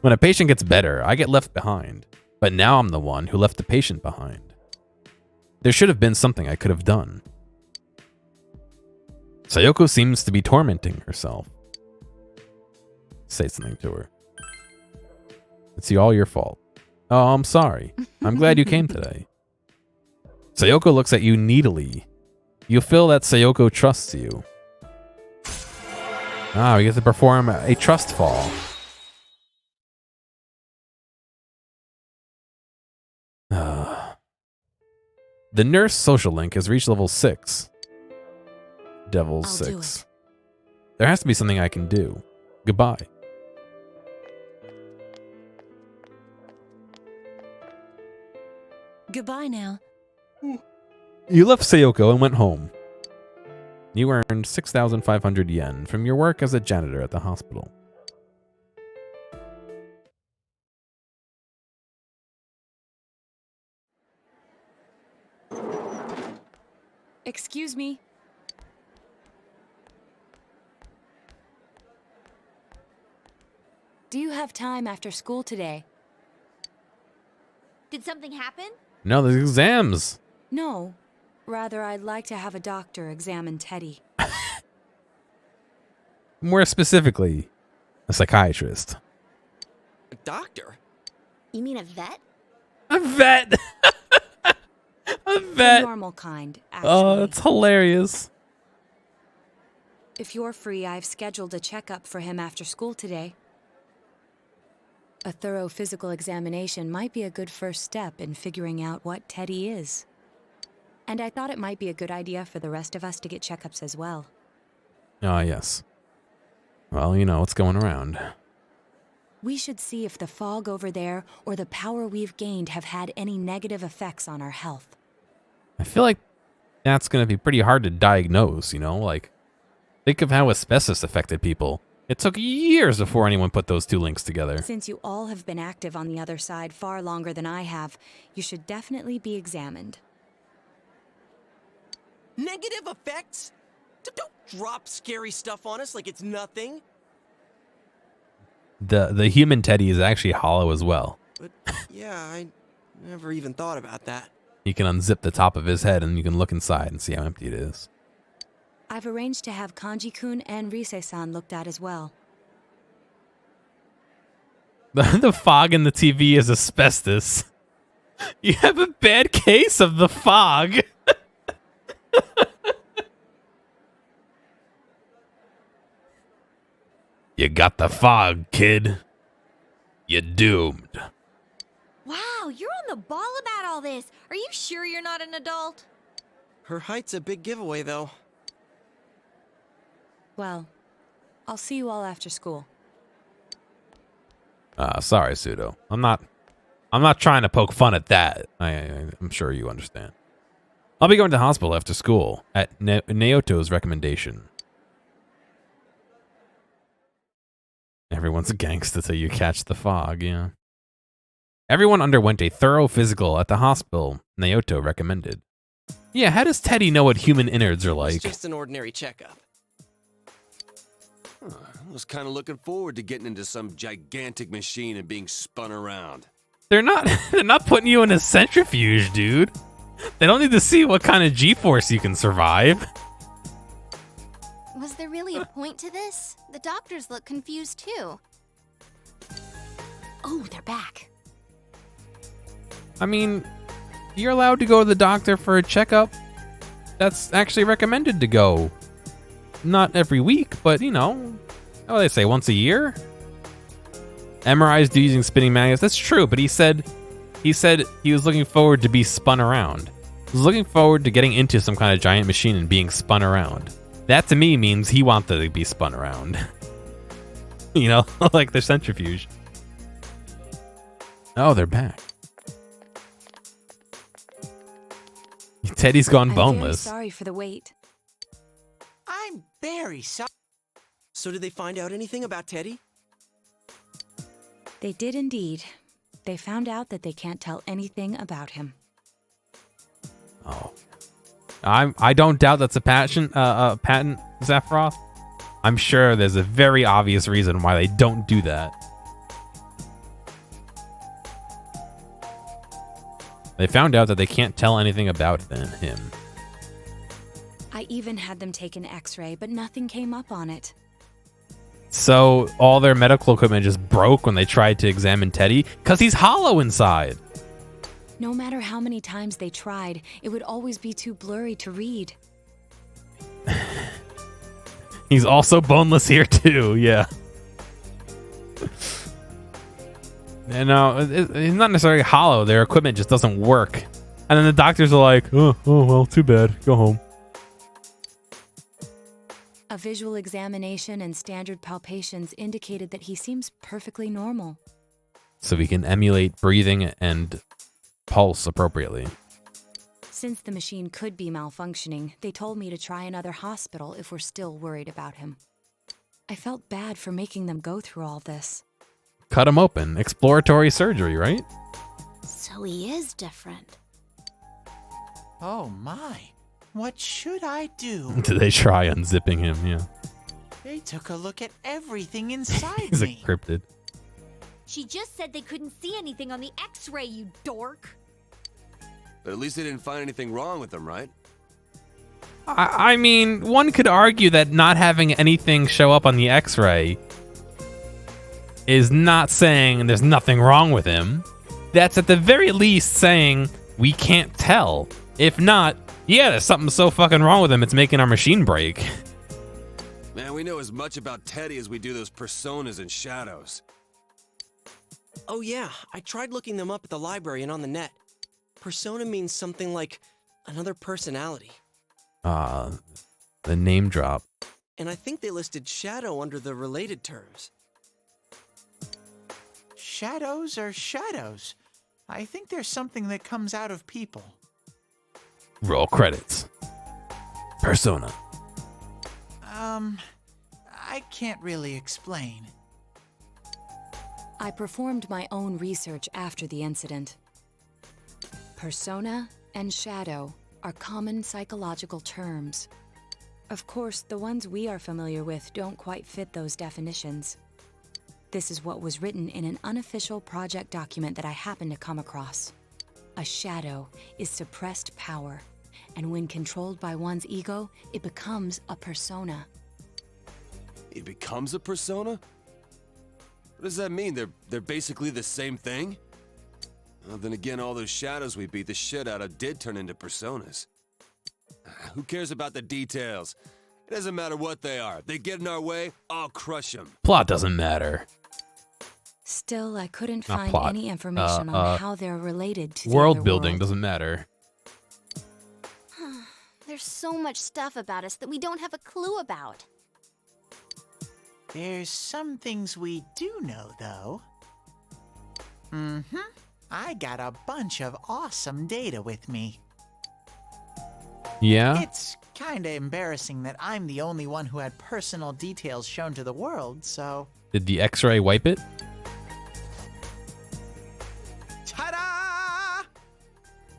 When a patient gets better, I get left behind. But now I'm the one who left the patient behind. There should have been something I could have done. Sayoko seems to be tormenting herself. Say something to her. It's all your fault. Oh, I'm sorry. I'm glad you came today. Sayoko looks at you needily. You feel that Sayoko trusts you. Ah, we get to perform a trust fall. The nurse social link has reached level 6. Devil's I'll 6. There has to be something I can do. Goodbye. Goodbye now. You left Sayoko and went home. You earned 6,500 yen from your work as a janitor at the hospital. Excuse me. Do you have time after school today? Did something happen? No, there's exams. No. Rather, I'd like to have a doctor examine Teddy. More specifically, a psychiatrist. A doctor? You mean a vet? A vet! A The vet! normal kind, actually. Oh, that's hilarious. If you're free, I've scheduled a checkup for him after school today. A thorough physical examination might be a good first step in figuring out what Teddy is. And I thought it might be a good idea for the rest of us to get checkups as well. Ah, yes. Well, you know what's going around. We should see if the fog over there or the power we've gained have had any negative effects on our health. I feel like that's going to be pretty hard to diagnose, you know? Like, think of how asbestos affected people. It took years before anyone put those two links together. Since you all have been active on the other side far longer than I have, you should definitely be examined. Negative effects? Don't drop scary stuff on us like it's nothing. The human Teddy is actually hollow as well. But yeah, I never even thought about that. You can unzip the top of his head and you can look inside and see how empty it is. I've arranged to have Kanji-kun and Rise-san looked at as well. The fog in the TV is asbestos. You have a bad case of the fog. You got the fog, kid. You're doomed. Wow, you're on the ball about all this. Are you sure you're not an adult? Her height's a big giveaway, though. Well, I'll see you all after school. Sorry, Pseudo. I'm not trying to poke fun at that. I'm sure you understand. I'll be going to the hospital after school at Naoto's recommendation. Everyone's a gangster till you catch the fog, yeah. Everyone underwent a thorough physical at the hospital Naoto recommended. Yeah, how does Teddy know what human innards are like? It's just an ordinary checkup. I was kind of looking forward to getting into some gigantic machine and being spun around. They're not putting you in a centrifuge, dude. They don't need to see what kind of G-force you can survive. Was there really a point to this? The doctors look confused too. Oh, they're back. I mean, you're allowed to go to the doctor for a checkup. That's actually recommended to go. Not every week, but you know, how do they say, once a year? MRIs do using spinning magnets. That's true, but he said he was looking forward to be spun around. He was looking forward to getting into some kind of giant machine and being spun around. That to me means he wanted to be spun around. You know, like the centrifuge. Oh, they're back. Teddy's gone boneless. I'm very sorry for the wait. I'm very sorry. So did they find out anything about Teddy? They did indeed. They found out that they can't tell anything about him. Oh. I don't doubt that's a patent, Sephiroth. I'm sure there's a very obvious reason why they don't do that. They found out that they can't tell anything about him. I even had them take an x-ray, but nothing came up on it. So all their medical equipment just broke when they tried to examine Teddy because he's hollow inside. No matter how many times they tried, it would always be too blurry to read. He's also boneless here too, yeah. And he's not necessarily hollow. Their equipment just doesn't work. And then the doctors are like, oh well, too bad. Go home. A visual examination and standard palpations indicated that he seems perfectly normal. So we can emulate breathing and pulse appropriately. Since the machine could be malfunctioning, they told me to try another hospital if we're still worried about him. I felt bad for making them go through all this. Cut him open. Exploratory surgery, right? So he is different. Oh my. What should I do? Did they try unzipping him? Yeah. They took a look at everything inside He's a me. cryptid. She just said they couldn't see anything on the X-ray, you dork. But at least they didn't find anything wrong with him, right? I mean, one could argue that not having anything show up on the X-ray is not saying there's nothing wrong with him. That's at the very least saying we can't tell. If not, yeah, there's something so fucking wrong with him, it's making our machine break. Man, we know as much about Teddy as we do those personas and shadows. Oh yeah, I tried looking them up at the library and on the net. Persona means something like another personality. The name drop. And I think they listed shadow under the related terms. Shadows are shadows. I think there's something that comes out of people. Roll credits. Persona. I can't really explain. I performed my own research after the incident. Persona and shadow are common psychological terms. Of course, the ones we are familiar with don't quite fit those definitions. This is what was written in an unofficial project document that I happened to come across. A shadow is suppressed power, and when controlled by one's ego, it becomes a persona. It becomes a persona? What does that mean? They're basically the same thing? Well, then again, all those shadows we beat the shit out of did turn into personas. Who cares about the details? It doesn't matter what they are. They get in our way, I'll crush them. Plot doesn't matter. Still, I couldn't Not find plot. any information on how they're related to the World other building world. doesn't matter. There's so much stuff about us that we don't have a clue about. There's some things we do know, though. I got a bunch of awesome data with me. Yeah? It's kinda embarrassing that I'm the only one who had personal details shown to the world, so... Did the X-ray wipe it? Ta-da!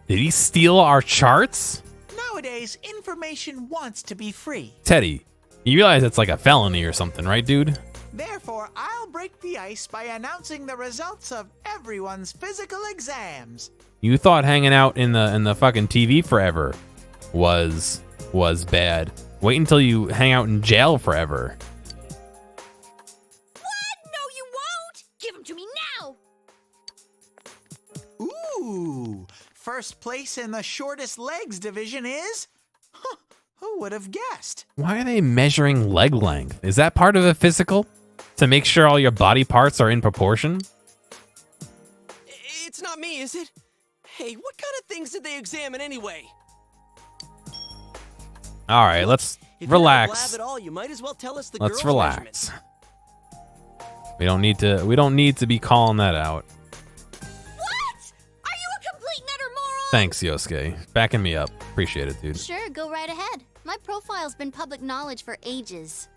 Did he steal our charts? Nowadays, information wants to be free. Teddy, you realize it's like a felony or something, right, dude? Therefore, I'll break the ice by announcing the results of everyone's physical exams. You thought hanging out in the fucking TV forever was bad. Wait until you hang out in jail forever. What? No, you won't! Give him to me now! Ooh, first place in the shortest legs division is... Huh, who would have guessed? Why are they measuring leg length? Is that part of a physical? To make sure all your body parts are in proportion? It's not me, is it? Hey, what kind of things did they examine anyway? All right, let's If you're gonna relax. blab at all, you might as well tell us the Let's girls' relax. measurements. We don't need to be calling that out. What? Are you a complete and utter moron? Thanks, Yosuke. Backing me up. Appreciate it, dude. Sure, go right ahead. My profile's been public knowledge for ages.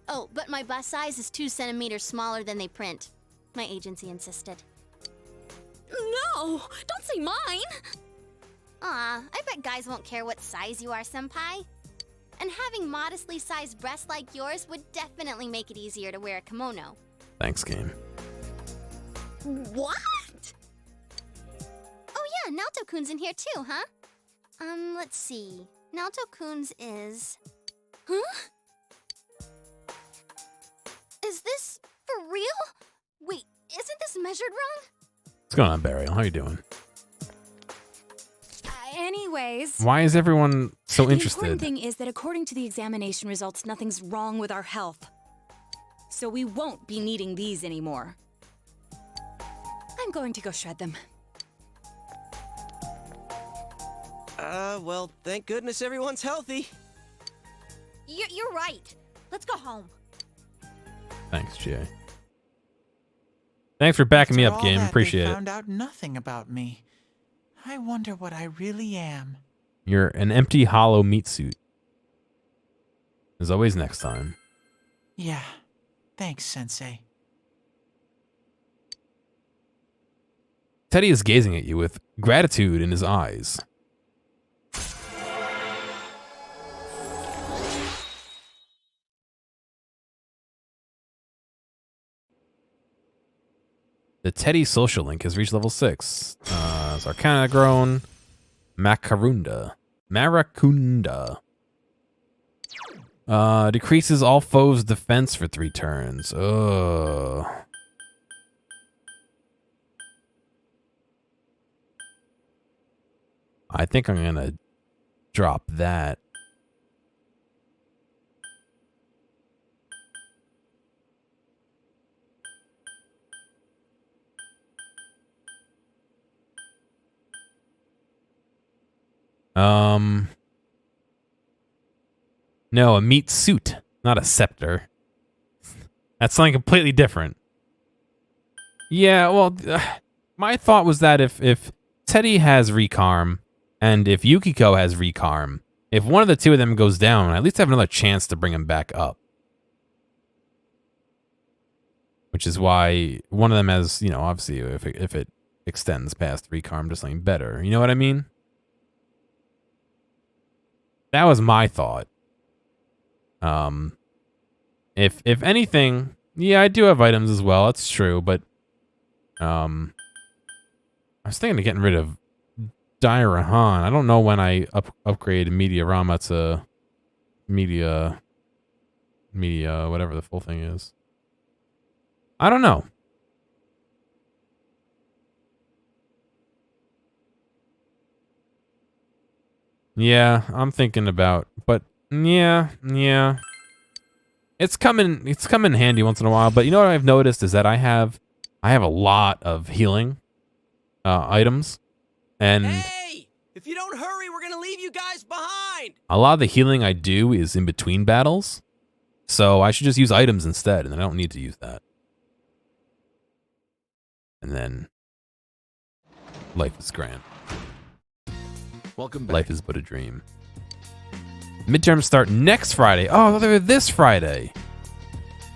Oh, but my bust size is 2 centimeters smaller than they print. My agency insisted. No! Don't say mine! Aw, I bet guys won't care what size you are, senpai. And having modestly sized breasts like yours would definitely make it easier to wear a kimono. Thanks, game. What? Oh yeah, Naoto-kun's in here too, huh? Let's see. Naoto-kun's is... Huh? Is this for real? Wait, isn't this measured wrong? What's going on, Burial? How you doing? Anyways, Why is everyone so the interested? important thing is that according to the examination results, nothing's wrong with our health. So we won't be needing these anymore. I'm going to go shred them. Well, thank goodness everyone's healthy. You're right. Let's go home. Thanks, GA. Thanks for backing me After up, all game. that, Appreciate they it. found out nothing about me. I wonder what I really am. You're an empty, hollow meat suit. As always, next time. Yeah. Thanks, Sensei. Teddy is gazing at you with gratitude in his eyes. The Teddy social link has reached level 6. Zarkana grown. Macarunda. Decreases all foes' defense for 3 turns. Ugh. I think I'm gonna drop that. No, a meat suit, not a scepter. That's something completely different. Yeah, well, my thought was that if Teddy has Recarm, and if Yukiko has Recarm, if one of the two of them goes down, I at least have another chance to bring him back up. Which is why one of them has, you know, obviously if it extends past Recarm to something better. You know what I mean? That was my thought. If anything, yeah, I do have items as well. That's true, but I was thinking of getting rid of Diarahan. I don't know when I upgrade Mediarama to media, whatever the full thing is. I don't know. Yeah, I'm thinking about, but yeah. It's coming handy once in a while, but you know what I've noticed is that I have a lot of healing items, and Hey! If you don't hurry, we're gonna leave you guys behind! a lot of the healing I do is in between battles, so I should just use items instead, and then I don't need to use that. And then life is grand. Welcome back. Life is but a dream. Midterms start next Friday. Oh, I thought they were this Friday.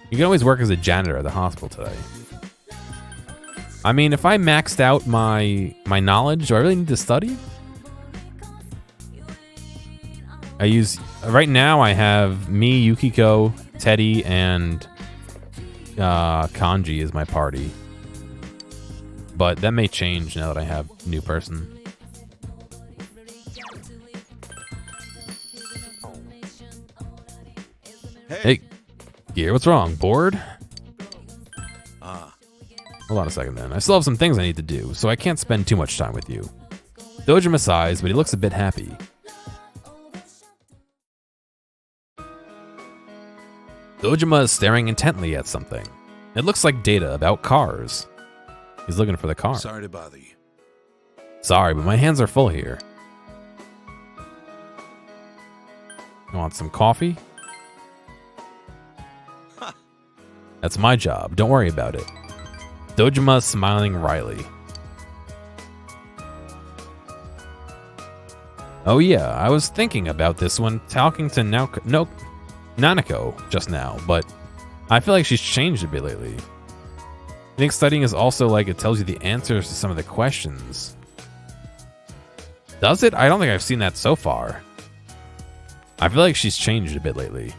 You can always work as a janitor at the hospital today. I mean, if I maxed out my knowledge, do I really need to study? Right now I have me, Yukiko, Teddy, and Kanji as my party. But that may change now that I have a new person. Hey, Gear, what's wrong? Bored? Hold on a second then. I still have some things I need to do, so I can't spend too much time with you. Dojima sighs, but he looks a bit happy. Dojima is staring intently at something. It looks like data about cars. He's looking for the car. Sorry to bother you. Sorry, but my hands are full here. You want some coffee? That's my job. Don't worry about it. Dojima smiling wryly. Oh yeah, I was thinking about this when talking to Nanako just now, but I feel like she's changed a bit lately. I think studying is also like it tells you the answers to some of the questions. Does it? I don't think I've seen that so far. I feel like she's changed a bit lately.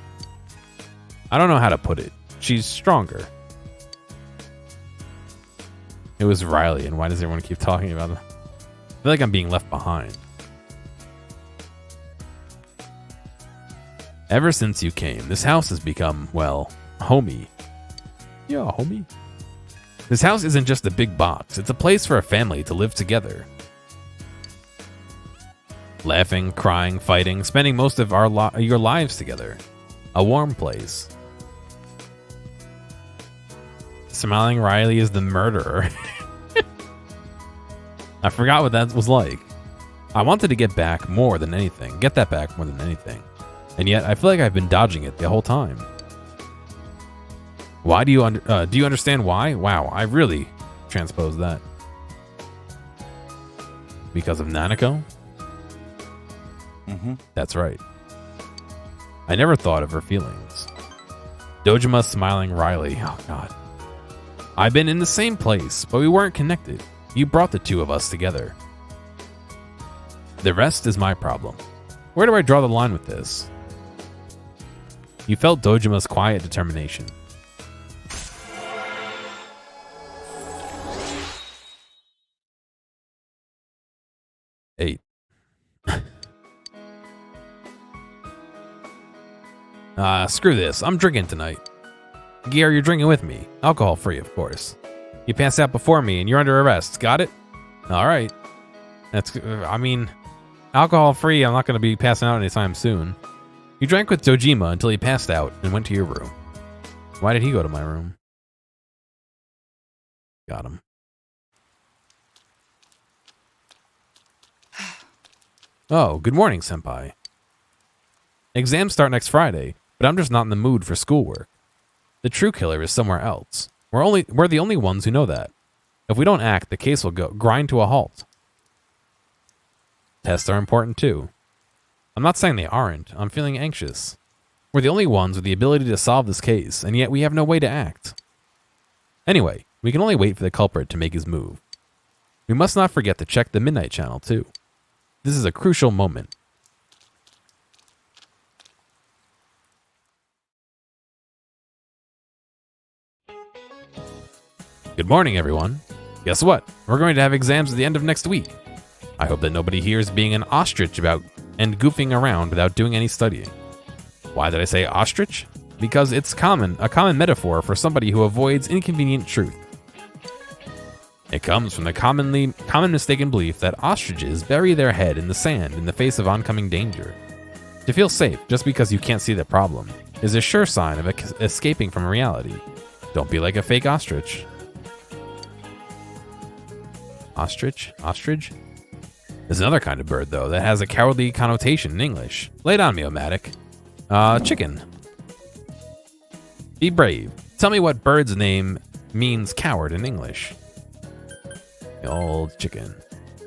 I don't know how to put it. She's stronger. It was Riley, and why does everyone keep talking about it? I feel like I'm being left behind. Ever since you came, this house has become, well, homey. Yeah, homey. This house isn't just a big box. It's a place for a family to live together. Laughing, crying, fighting, spending most of your lives together. A warm place. Smiling Riley is the murderer. I forgot what that was like. I wanted to get back more than anything. Get that back more than anything. And yet, I feel like I've been dodging it the whole time. Why do you understand why? Wow, I really transposed that. Because of Nanako? That's right. I never thought of her feelings. Dojima smiling wryly. Oh, God. I've been in the same place, but we weren't connected. You brought the two of us together. The rest is my problem. Where do I draw the line with this? You felt Dojima's quiet determination. Eight. Screw this. I'm drinking tonight. Gear, you're drinking with me. Alcohol free, of course. You passed out before me and you're under arrest. Got it? Alright. Alcohol free, I'm not going to be passing out anytime soon. You drank with Dojima until he passed out and went to your room. Why did he go to my room? Got him. Oh, good morning, senpai. Exams start next Friday, but I'm just not in the mood for schoolwork. The true killer is somewhere else. We're the only ones who know that. If we don't act, the case will grind to a halt. Tests are important too. I'm not saying they aren't. I'm feeling anxious. We're the only ones with the ability to solve this case, and yet we have no way to act. Anyway, we can only wait for the culprit to make his move. We must not forget to check the Midnight Channel too. This is a crucial moment. Good morning, everyone. Guess what? We're going to have exams at the end of next week. I hope that nobody here is being an ostrich about and goofing around without doing any studying. Why did I say ostrich? Because it's a common metaphor for somebody who avoids inconvenient truth. It comes from the common mistaken belief that ostriches bury their head in the sand in the face of oncoming danger. To feel safe just because you can't see the problem is a sure sign of escaping from reality. Don't be like a fake ostrich. Ostrich? Ostrich? There's another kind of bird, though, that has a cowardly connotation in English. Lay it on me, Gearomatic. Chicken. Be brave. Tell me what bird's name means coward in English. The old chicken.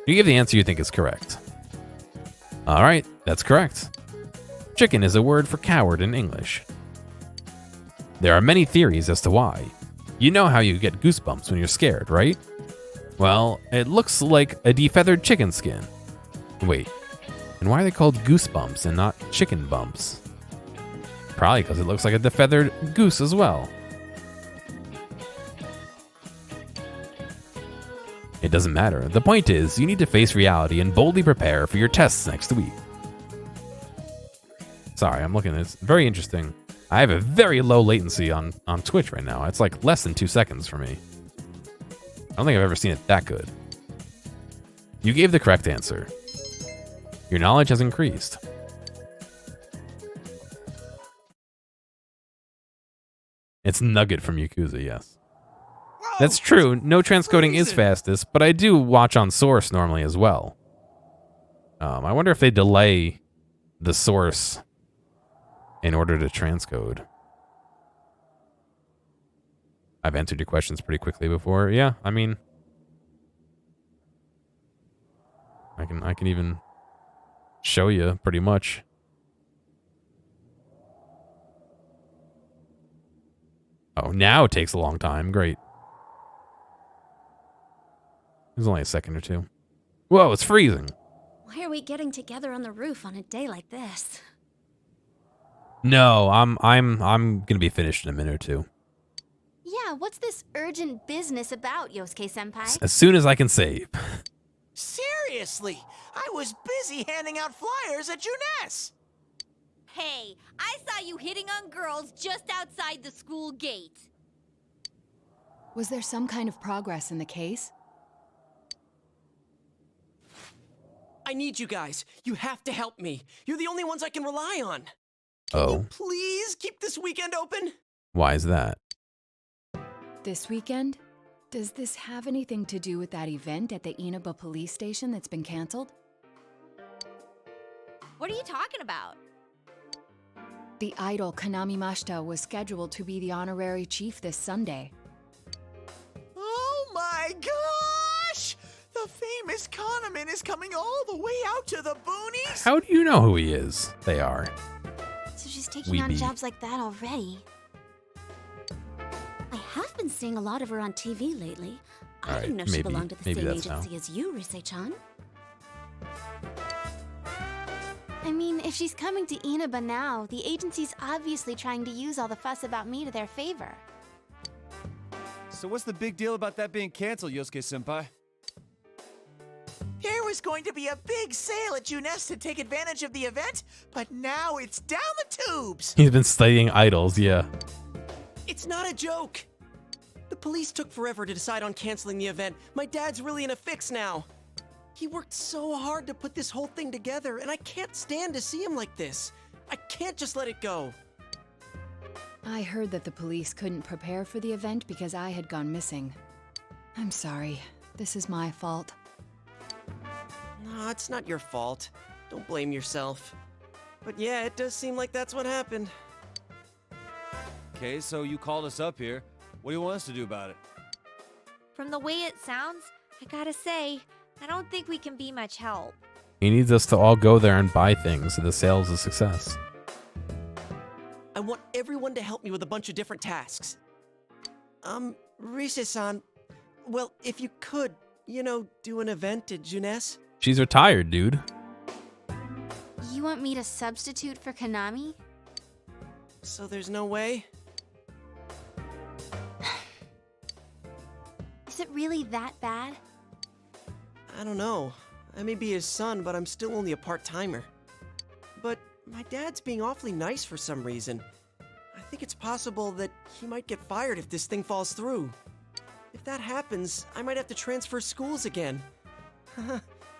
You give the answer you think is correct. Alright, that's correct. Chicken is a word for coward in English. There are many theories as to why. You know how you get goosebumps when you're scared, right? Well, it looks like a defeathered chicken skin. Wait, and why are they called goosebumps and not chicken bumps? Probably because it looks like a defeathered goose as well. It doesn't matter. The point is, you need to face reality and boldly prepare for your tests next week. Sorry, I'm looking at this. Very interesting. I have a very low latency on Twitch right now. It's like less than 2 seconds for me. I don't think I've ever seen it that good. You gave the correct answer. Your knowledge has increased. It's Nugget from Yakuza, yes. Whoa, That's true. No transcoding is fastest, but I do watch on source normally as well. I wonder if they delay the source in order to transcode. I've answered your questions pretty quickly before. Yeah, I mean, I can even show you pretty much. Oh, now it takes a long time. Great. It was only a second or two. Whoa, it's freezing. Why are we getting together on the roof on a day like this? No, I'm gonna be finished in a minute or two. Yeah, what's this urgent business about, Yosuke-senpai? As soon as I can save. Seriously, I was busy handing out flyers at Juness. Hey, I saw you hitting on girls just outside the school gate. Was there some kind of progress in the case? I need you guys. You have to help me. You're the only ones I can rely on. Oh, Please keep this weekend open. why is that? This weekend? Does this have anything to do with that event at the Inaba police station that's been canceled? What are you talking about? The idol Kanami Mashita was scheduled to be the honorary chief this Sunday. Oh my gosh! The famous Kahneman is coming all the way out to the boonies? class. How do you know who he is? They are. So she's taking on Weeby. jobs like that already. I have been seeing a lot of her on TV lately. I Alright, didn't know she maybe- belonged to the maybe same that's how. agency as you, Rise-chan. I mean, if she's coming to Inaba now, the agency's obviously trying to use all the fuss about me to their favor. So what's the big deal about that being canceled, Yosuke-senpai? There was going to be a big sale at Junes to take advantage of the event, but now it's down the tubes. He's been studying idols, yeah. It's not a joke! The police took forever to decide on canceling the event. My dad's really in a fix now. He worked so hard to put this whole thing together, and I can't stand to see him like this. I can't just let it go. I heard that the police couldn't prepare for the event because I had gone missing. I'm sorry. This is my fault. No, it's not your fault. Don't blame yourself. But yeah, it does seem like that's what happened. Okay, so you called us up here. What do you want us to do about it? From the way it sounds, I gotta say, I don't think we can be much help. He needs us to all go there and buy things so the sale's a success. I want everyone to help me with a bunch of different tasks. Rise-san, well, if you could, do an event at Junes? She's retired, dude. You want me to substitute for Konami? So there's no way? Is it really that bad? I don't know. I may be his son, but I'm still only a part-timer. But my dad's being awfully nice for some reason. I think it's possible that he might get fired if this thing falls through. If that happens, I might have to transfer schools again.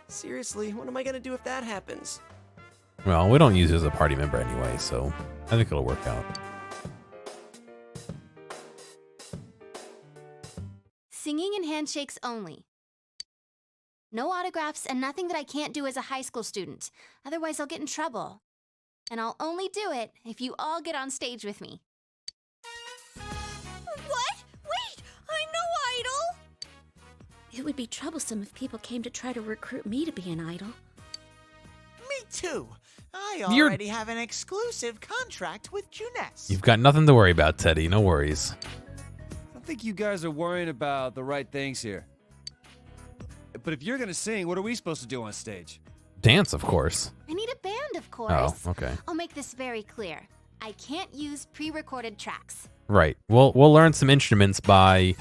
Seriously, what am I gonna do if that happens? Well, we don't use you as a party member anyway, so I think it'll work out. Singing and handshakes only. No autographs and nothing that I can't do as a high school student. Otherwise, I'll get in trouble. And I'll only do it if you all get on stage with me. What? Wait! I'm no idol! It would be troublesome if people came to try to recruit me to be an idol. Me too. I You're- already have an exclusive contract with Junes. You've got nothing to worry about, Teddy. No worries. I think you guys are worrying about the right things here. But if you're gonna sing, what are we supposed to do on stage? Dance, of course. I need a band, of course. Oh, okay. I'll make this very clear. I can't use pre-recorded tracks. Right. We'll learn some instruments by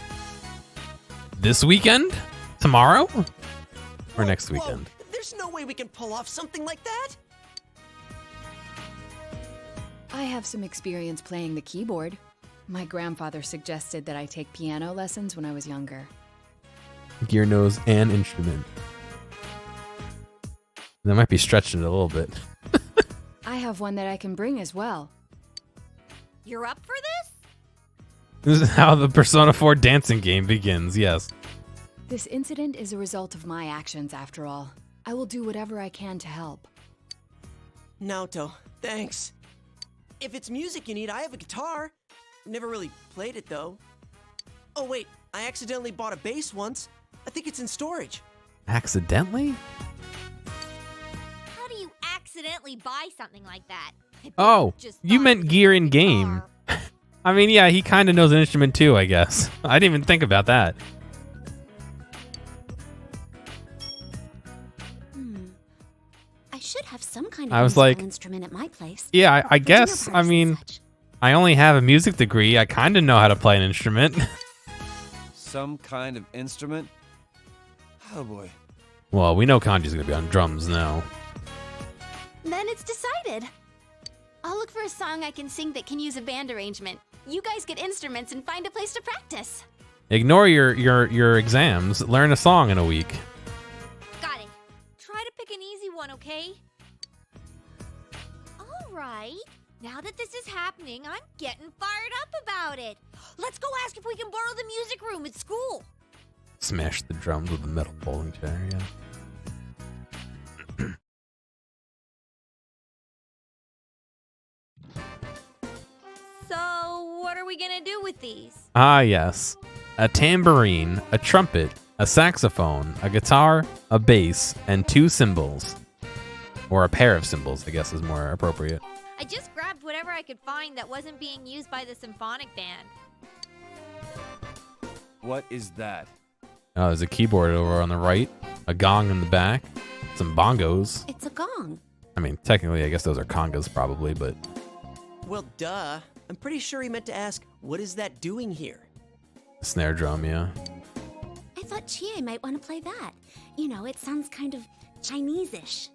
this weekend? Tomorrow? Or next Whoa, weekend? there's no way we can pull off something like that! I have some experience playing the keyboard. My grandfather suggested that I take piano lessons when I was younger. Gear knows an instrument. That might be stretching it a little bit. I have one that I can bring as well. You're up for this? This is how the Persona 4 dancing game begins, yes. This incident is a result of my actions, after all. I will do whatever I can to help. Naoto, thanks. If it's music you need, I have a guitar. Never really played it, though. Oh, wait, I accidentally bought a bass once. I think it's in storage. Accidentally? How do you accidentally buy something like that? I bet Oh, just you thought meant it was a gear in game. guitar. I mean, yeah, he kind of knows an instrument too, I guess. I didn't even think about that. I should have some kind of I was musical like- instrument at my place. Yeah, I For dinner guess, I parties and mean, such. I only have a music degree. I kind of know how to play an instrument. Some kind of instrument? Oh boy. Well, we know Kanji's going to be on drums now. Then it's decided. I'll look for a song I can sing that can use a band arrangement. You guys get instruments and find a place to practice. Ignore your exams. Learn a song in a week. Got it. Try to pick an easy one, okay? All right. Now that this is happening, I'm getting fired up about it. Let's go ask if we can borrow the music room at school. Smash the drums with a metal bowling chair, yeah. So, what are we gonna do with these? Ah, yes. A tambourine, a trumpet, a saxophone, a guitar, a bass, and 2 cymbals. Or a pair of cymbals, I guess is more appropriate. I just grabbed whatever I could find that wasn't being used by the symphonic band. What is that? Oh, there's a keyboard over on the right, a gong in the back, some bongos. It's a gong. I mean, technically, I guess those are congas probably, but Well, duh. I'm pretty sure he meant to ask, what is that doing here? snare drum, yeah. I thought Chie might want to play that. You know, it sounds kind of Chinese-ish.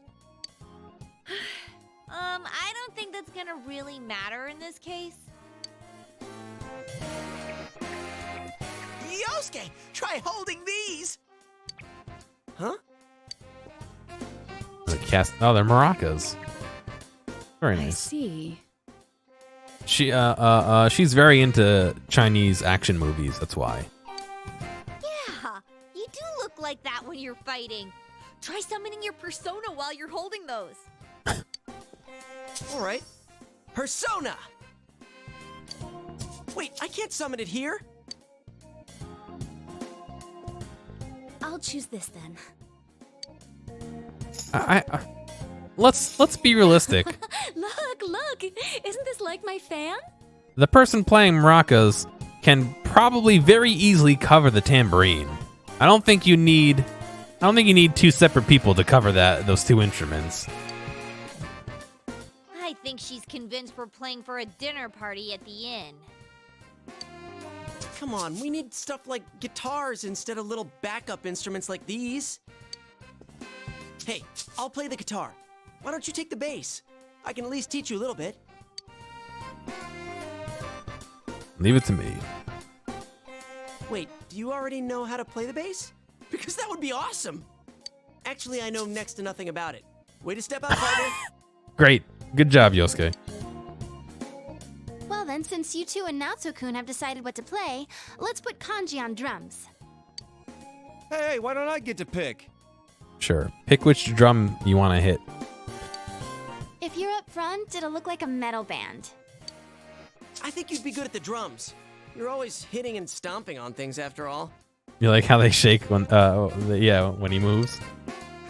I don't think that's gonna really matter in this case. Yosuke, try holding these. Huh? The cast. Oh, they're maracas. Very I nice. see. She's very into Chinese action movies. That's why. Yeah, you do look like that when you're fighting. Try summoning your persona while you're holding those. All right. Persona! Wait, I can't summon it here. I'll choose this then. Let's be realistic. Look! Isn't this like my fan? The person playing maracas can probably very easily cover the tambourine. I don't think you need two separate people to cover those two instruments. I think she's convinced we're playing for a dinner party at the inn. Come on, we need stuff like guitars instead of little backup instruments like these. Hey, I'll play the guitar. Why don't you take the bass? I can at least teach you a little bit. Leave it to me. Wait, do you already know how to play the bass? Because that would be awesome. Actually, I know next to nothing about it. Way to step out, partner. Great. Good job, Yosuke. Well then, since you two and Naoto-kun have decided what to play, let's put Kanji on drums. Hey, why don't I get to pick? Sure. Pick which drum you want to hit. If you're up front, it'll look like a metal band. I think you'd be good at the drums. You're always hitting and stomping on things after all. You like how they shake when when he moves?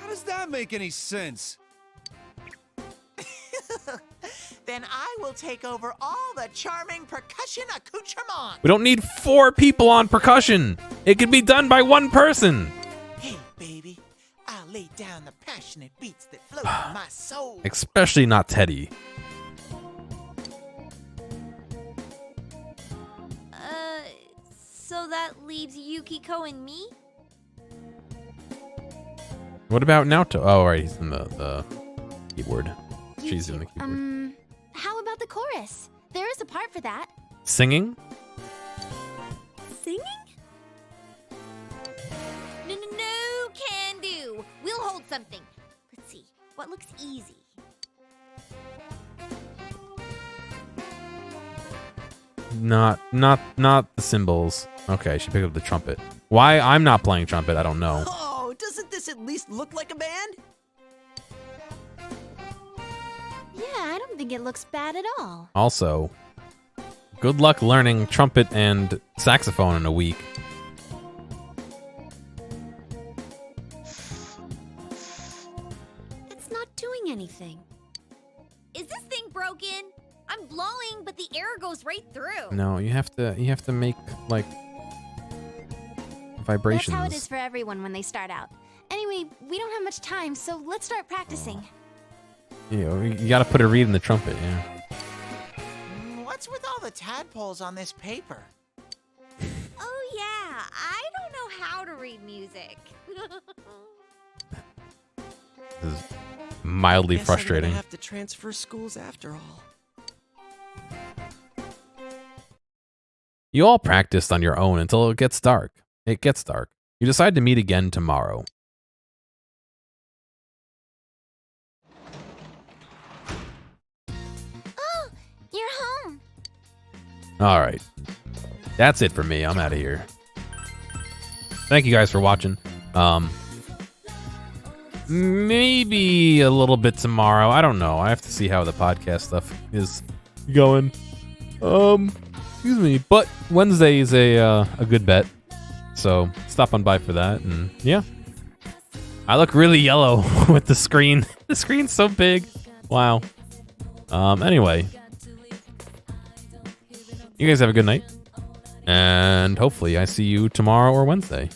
How does that make any sense? Then I will take over all the charming percussion accoutrements. We don't need 4 people on percussion. It can be done by one person. Hey, baby, I'll lay down the passionate beats that flow in my soul. Especially not Teddy. So that leaves Yukiko and me? What about Naoto? Oh, right, he's in the keyboard. She's in the keyboard. How about the chorus? There is a part for that. Singing? Singing? No, can do. We'll hold something. Let's see, what looks easy? Not the cymbals. Okay, she picked up the trumpet. Why I'm not playing trumpet, I don't know. Oh, doesn't this at least look like a band? Yeah, I don't think it looks bad at all. Also, good luck learning trumpet and saxophone in a week. It's not doing anything. Is this thing broken? I'm blowing, but the air goes right through. No, you have to make like vibrations. That's how it is for everyone when they start out. Anyway, we don't have much time, so let's start practicing. You gotta put a reed in the trumpet, yeah. What's with all the tadpoles on this paper? Oh yeah, I don't know how to read music. This is mildly Guess frustrating. I'm gonna have to transfer schools after all. You all practiced on your own until it gets dark. It gets dark. You decide to meet again tomorrow. Oh, you're home. All right. That's it for me. I'm out of here. Thank you guys for watching. Maybe a little bit tomorrow. I don't know. I have to see how the podcast stuff is going. Excuse me. But Wednesday is a good bet. So stop on by for that. And yeah, I look really yellow with the screen. The screen's so big. Wow. Anyway. You guys have a good night. And hopefully I see you tomorrow or Wednesday.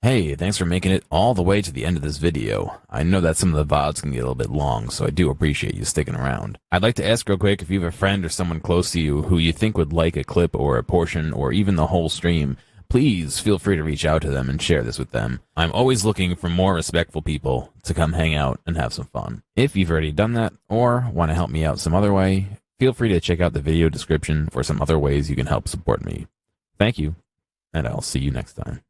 Hey, thanks for making it all the way to the end of this video. I know that some of the VODs can get a little bit long, so I do appreciate you sticking around. I'd like to ask real quick if you have a friend or someone close to you who you think would like a clip or a portion or even the whole stream, please feel free to reach out to them and share this with them. I'm always looking for more respectful people to come hang out and have some fun. If you've already done that or want to help me out some other way, feel free to check out the video description for some other ways you can help support me. Thank you, and I'll see you next time.